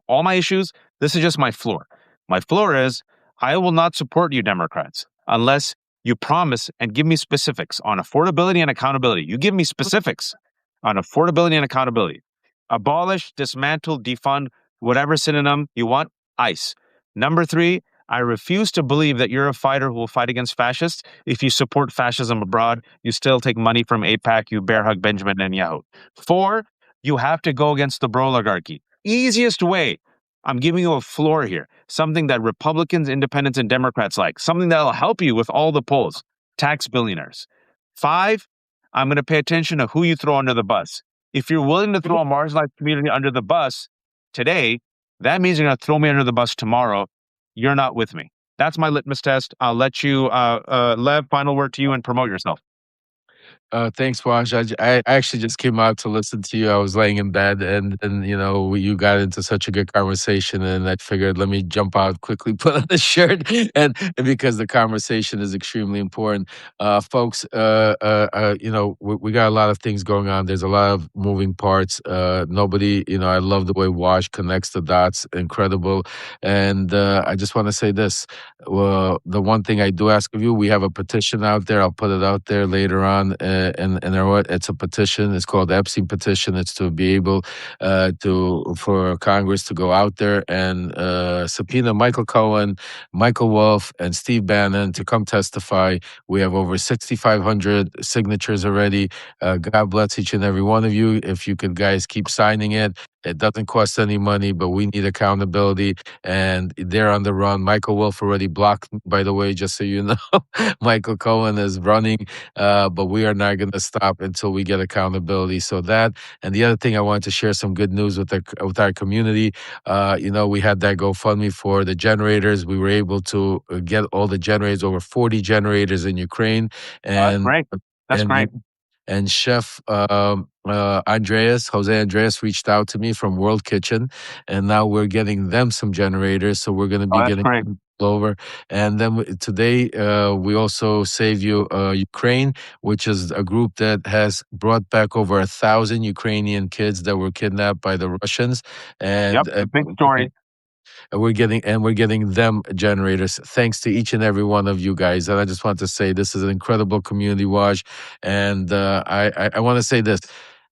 A: all my issues. This is just my floor. My floor is I will not support you, Democrats, unless you promise and give me specifics on affordability and accountability. You give me specifics on affordability and accountability. Abolish, dismantle, defund, whatever synonym you want, ICE. Number 3, I refuse to believe that you're a fighter who will fight against fascists. If you support fascism abroad, you still take money from AIPAC, you bear hug Benjamin Netanyahu. 4, you have to go against the bro oligarchy. Easiest way. I'm giving you a floor here, something that Republicans, independents, and Democrats like, something that will help you with all the polls. Tax billionaires. 5, I'm going to pay attention to who you throw under the bus. If you're willing to throw a marginalized community under the bus today, that means you're going to throw me under the bus tomorrow. You're not with me. That's my litmus test. I'll let you, Lev, final word to you and promote yourself.
B: Thanks, Wash. I actually just came out to listen to you. I was laying in bed, and you got into such a good conversation, and I figured let me jump out quickly, put on the shirt, and because the conversation is extremely important, folks. We got a lot of things going on. There's a lot of moving parts. Nobody, I love the way Wash connects the dots. Incredible, and I just want to say this. Well, the one thing I do ask of you, we have a petition out there. I'll put it out there later on. And it's a petition. It's called the Epstein petition. It's to be able for Congress to go out there and subpoena Michael Cohen, Michael Wolff, and Steve Bannon to come testify. We have over 6,500 signatures already. God bless each and every one of you. If you could, guys, keep signing it. It doesn't cost any money, but we need accountability, and they're on the run. Michael Wolff already blocked, by the way, just so you know. Michael Cohen is running, but we are not going to stop until we get accountability. So that, and the other thing, I wanted to share some good news with our community. We had that GoFundMe for the generators. We were able to get all the generators, over 40 generators in Ukraine,
A: and great. That's great.
B: And Chef Jose Andreas reached out to me from World Kitchen, and now we're getting them some generators. So we're going to be getting them over. And then today we also Save Ukraine, which is a group that has brought back over 1,000 Ukrainian kids that were kidnapped by the Russians. And
A: a big story.
B: We're getting them generators. Thanks to each and every one of you guys. And I just want to say this is an incredible community watch. And I want to say this.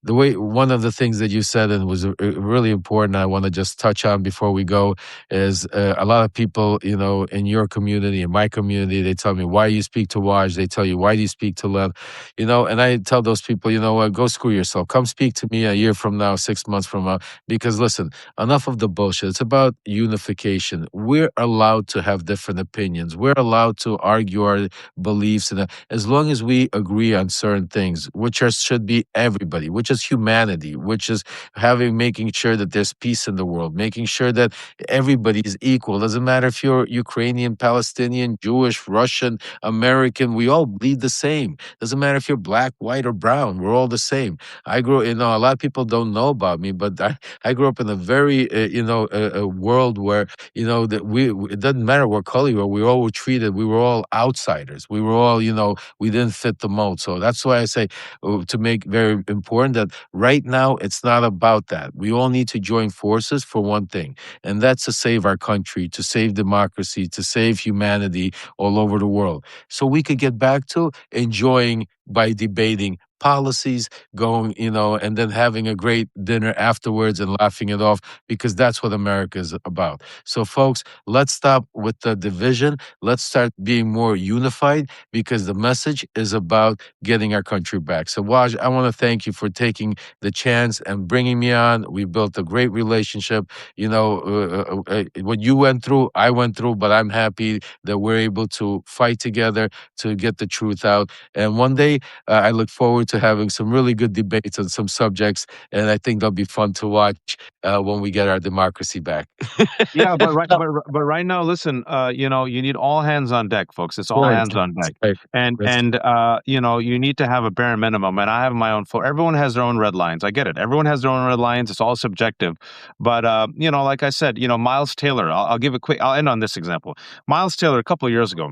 B: One of the things that you said and was really important, I want to just touch on before we go, is a lot of people, in your community, in my community, they tell me, why you speak to Waj? They tell you, why do you speak to Lev? And I tell those people, what, go screw yourself. Come speak to me a year from now, 6 months from now, because listen, enough of the bullshit. It's about unification. We're allowed to have different opinions. We're allowed to argue our beliefs, and as long as we agree on certain things, should be everybody, which is is humanity, which is making sure that there's peace in the world, making sure that everybody is equal. Doesn't matter if you're Ukrainian, Palestinian, Jewish, Russian, American, we all bleed the same. Doesn't matter if you're black, white, or brown, we're all the same. A lot of people don't know about me, but I grew up in a very, a world where, that it doesn't matter what color you were, we all were treated, we were all outsiders. We were all, we didn't fit the mold. So that's why I say, to make very important that right now it's not about that. We all need to join forces for one thing, and that's to save our country, to save democracy, to save humanity all over the world. So we could get back to enjoying by debating policies, going, and then having a great dinner afterwards and laughing it off, because that's what America is about. So, folks, let's stop with the division. Let's start being more unified, because the message is about getting our country back. So, Waj, I want to thank you for taking the chance and bringing me on. We built a great relationship. What you went through, I went through, but I'm happy that we're able to fight together to get the truth out. And one day, I look forward to having some really good debates on some subjects, and I think they'll be fun to watch when we get our democracy back.
A: Yeah, but right now, listen, you need all hands on deck, folks. It's all
B: Right.
A: hands on deck,
B: Right.
A: and
B: That's
A: and you need to have a bare minimum. And I have my own. Everyone has their own red lines. I get it. Everyone has their own red lines. It's all subjective, but like I said, Miles Taylor. I'll give a quick. I'll end on this example. Miles Taylor, a couple of years ago.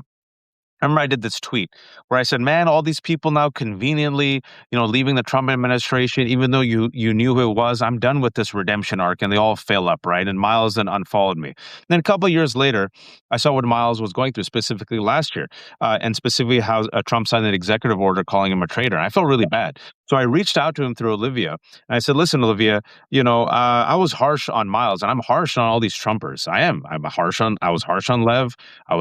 A: I remember I did this tweet where I said, "Man, all these people now conveniently, leaving the Trump administration, even though you knew who it was. I'm done with this redemption arc," and they all fail up, right? And Miles then unfollowed me. Then a couple of years later, I saw what Miles was going through, specifically last year, and specifically how Trump signed an executive order calling him a traitor. And I felt really bad, so I reached out to him through Olivia, and I said, "Listen, Olivia, I was harsh on Miles, and I'm harsh on all these Trumpers. I am. I was harsh on Lev.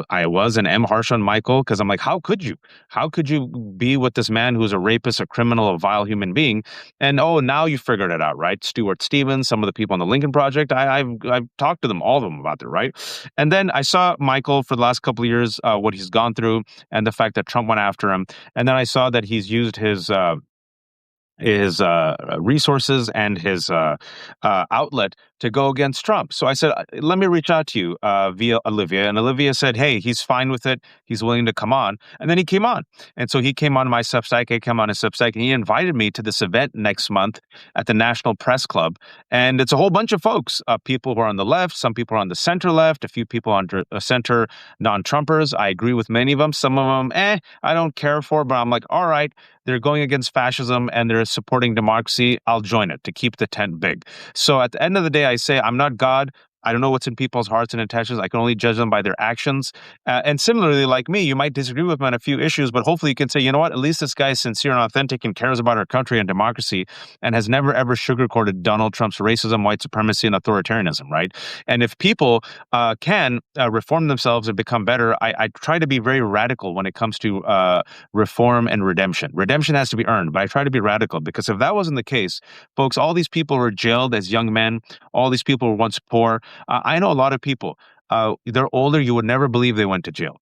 A: I was and am harsh on Michael, because I'm like, how could you? How could you be with this man who's a rapist, a criminal, a vile human being? And oh, now you figured it out, right? Stuart Stevens, some of the people on the Lincoln Project, I've talked to them, all of them about it, right? And then I saw Michael for the last couple of years, what he's gone through, and the fact that Trump went after him, and then I saw that he's used his resources and his outlet to go against Trump. So I said, let me reach out to you via Olivia. And Olivia said, hey, he's fine with it. He's willing to come on. And then he came on. And so he came on my Substack. I came on his Substack, and he invited me to this event next month at the National Press Club. And it's a whole bunch of folks, people who are on the left, some people are on the center left, a few people on the center non-Trumpers. I agree with many of them. Some of them, I don't care for, but I'm like, all right, they're going against fascism and they're supporting democracy. I'll join it to keep the tent big. So at the end of the day, I say, I'm not God. I don't know what's in people's hearts and intentions. I can only judge them by their actions. And similarly, like me, you might disagree with me on a few issues, but hopefully you can say, you know what, at least this guy is sincere and authentic and cares about our country and democracy and has never, ever sugarcoated Donald Trump's racism, white supremacy, and authoritarianism, right? And if people can reform themselves and become better, I try to be very radical when it comes to reform and redemption. Redemption has to be earned, but I try to be radical, because if that wasn't the case, folks, all these people were jailed as young men. All these people were once poor. I know a lot of people, they're older. You would never believe they went to jail.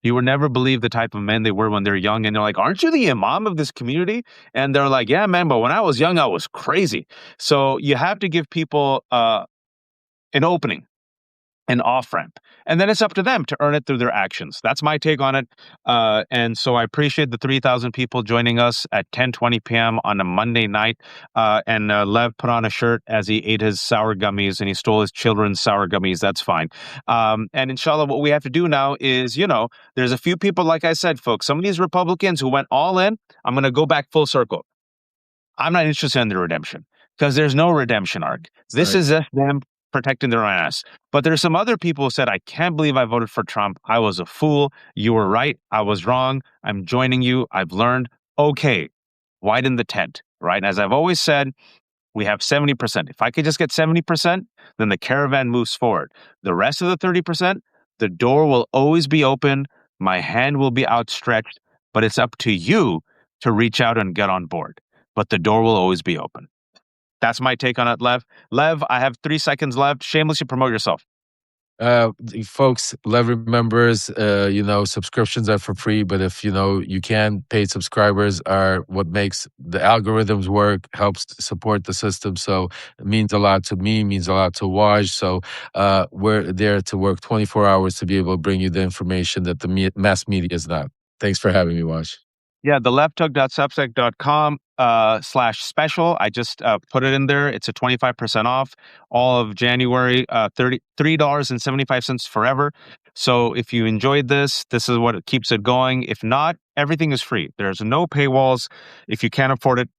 A: You would never believe the type of men they were when they're young. And they're like, aren't you the imam of this community? And they're like, yeah, man, but when I was young, I was crazy. So you have to give people an opening, an off ramp, and then it's up to them to earn it through their actions. That's my take on it. And so I appreciate the 3,000 people joining us at 10:20 p.m. on a Monday night. And Lev put on a shirt as he ate his sour gummies, and he stole his children's sour gummies. That's fine. And inshallah, what we have to do now is, there's a few people, like I said, folks, some of these Republicans who went all in. I'm going to go back full circle. I'm not interested in the redemption, because there's no redemption arc. This is just them protecting their own ass. But there's some other people who said, I can't believe I voted for Trump. I was a fool. You were right. I was wrong. I'm joining you. I've learned. Okay, widen the tent, right? And as I've always said, we have 70%. If I could just get 70%, then the caravan moves forward. The rest of the 30%, the door will always be open. My hand will be outstretched, but it's up to you to reach out and get on board. But the door will always be open. That's my take on it, Lev. Lev, I have 3 seconds left. Shamelessly promote yourself.
B: Folks, Lever members, subscriptions are for free, but if you can, paid subscribers are what makes the algorithms work, helps to support the system. So it means a lot to me, means a lot to Waj. So we're there to work 24 hours to be able to bring you the information that the mass media is not. Thanks for having me, Waj.
A: Yeah, the lefthook.substack.com slash special. I just put it in there. It's a 25% off all of January, $33.75 forever. So if you enjoyed this, this is what keeps it going. If not, everything is free. There's no paywalls. If you can't afford it,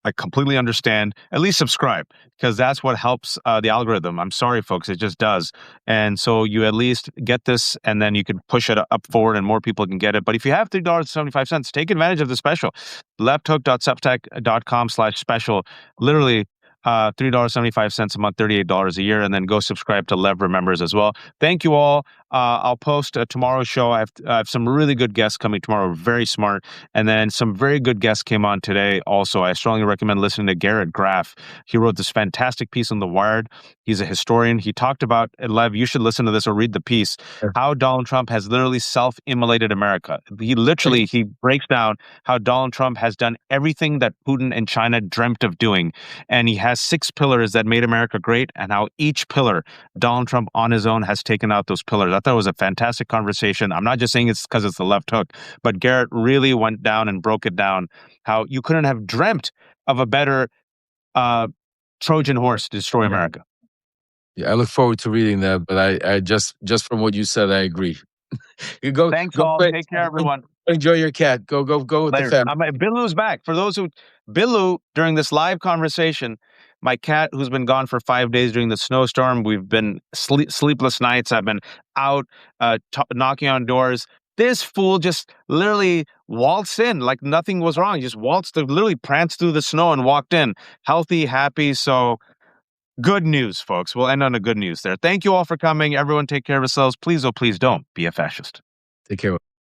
A: I completely understand. At least subscribe because that's what helps the algorithm. I'm sorry, folks, it just does. And so you at least get this, and then you can push it up forward, and more people can get it. But if you have $3.75, take advantage of the special. Lefthook.substack.com slash special. Literally, $3.75 a month, $38 a year, and then go subscribe to Lev Remembers as well. Thank you all. I'll post tomorrow's show. I have some really good guests coming tomorrow, very smart. And then some very good guests came on today also. I strongly recommend listening to Garrett Graff. He wrote this fantastic piece on The Wired. He's a historian. He talked about, Lev, you should listen to this or read the piece, how Donald Trump has literally self-immolated America. He breaks down how Donald Trump has done everything that Putin and China dreamt of doing. And he has 6 pillars that made America great, and how each pillar, Donald Trump on his own has taken out those pillars. I thought it was a fantastic conversation. I'm not just saying it's because it's the left hook, but Garrett really went down and broke it down how you couldn't have dreamt of a better Trojan horse to destroy America.
B: Yeah, I look forward to reading that, but I just from what you said, I agree. You go.
A: Thanks,
B: Go
A: all.
B: play,
A: Take care, everyone.
B: enjoy your cat. Go with the
A: Later.
B: family.
A: Bilu's back. For those who, Bilu, during this live conversation, my cat, who's been gone for 5 days during the snowstorm, we've been sleepless nights. I've been out knocking on doors. This fool just literally waltzed in like nothing was wrong. He just literally pranced through the snow and walked in, healthy, happy. So good news, folks. We'll end on a good news there. Thank you all for coming. Everyone take care of yourselves. Please, oh, please don't be a fascist.
B: Take care.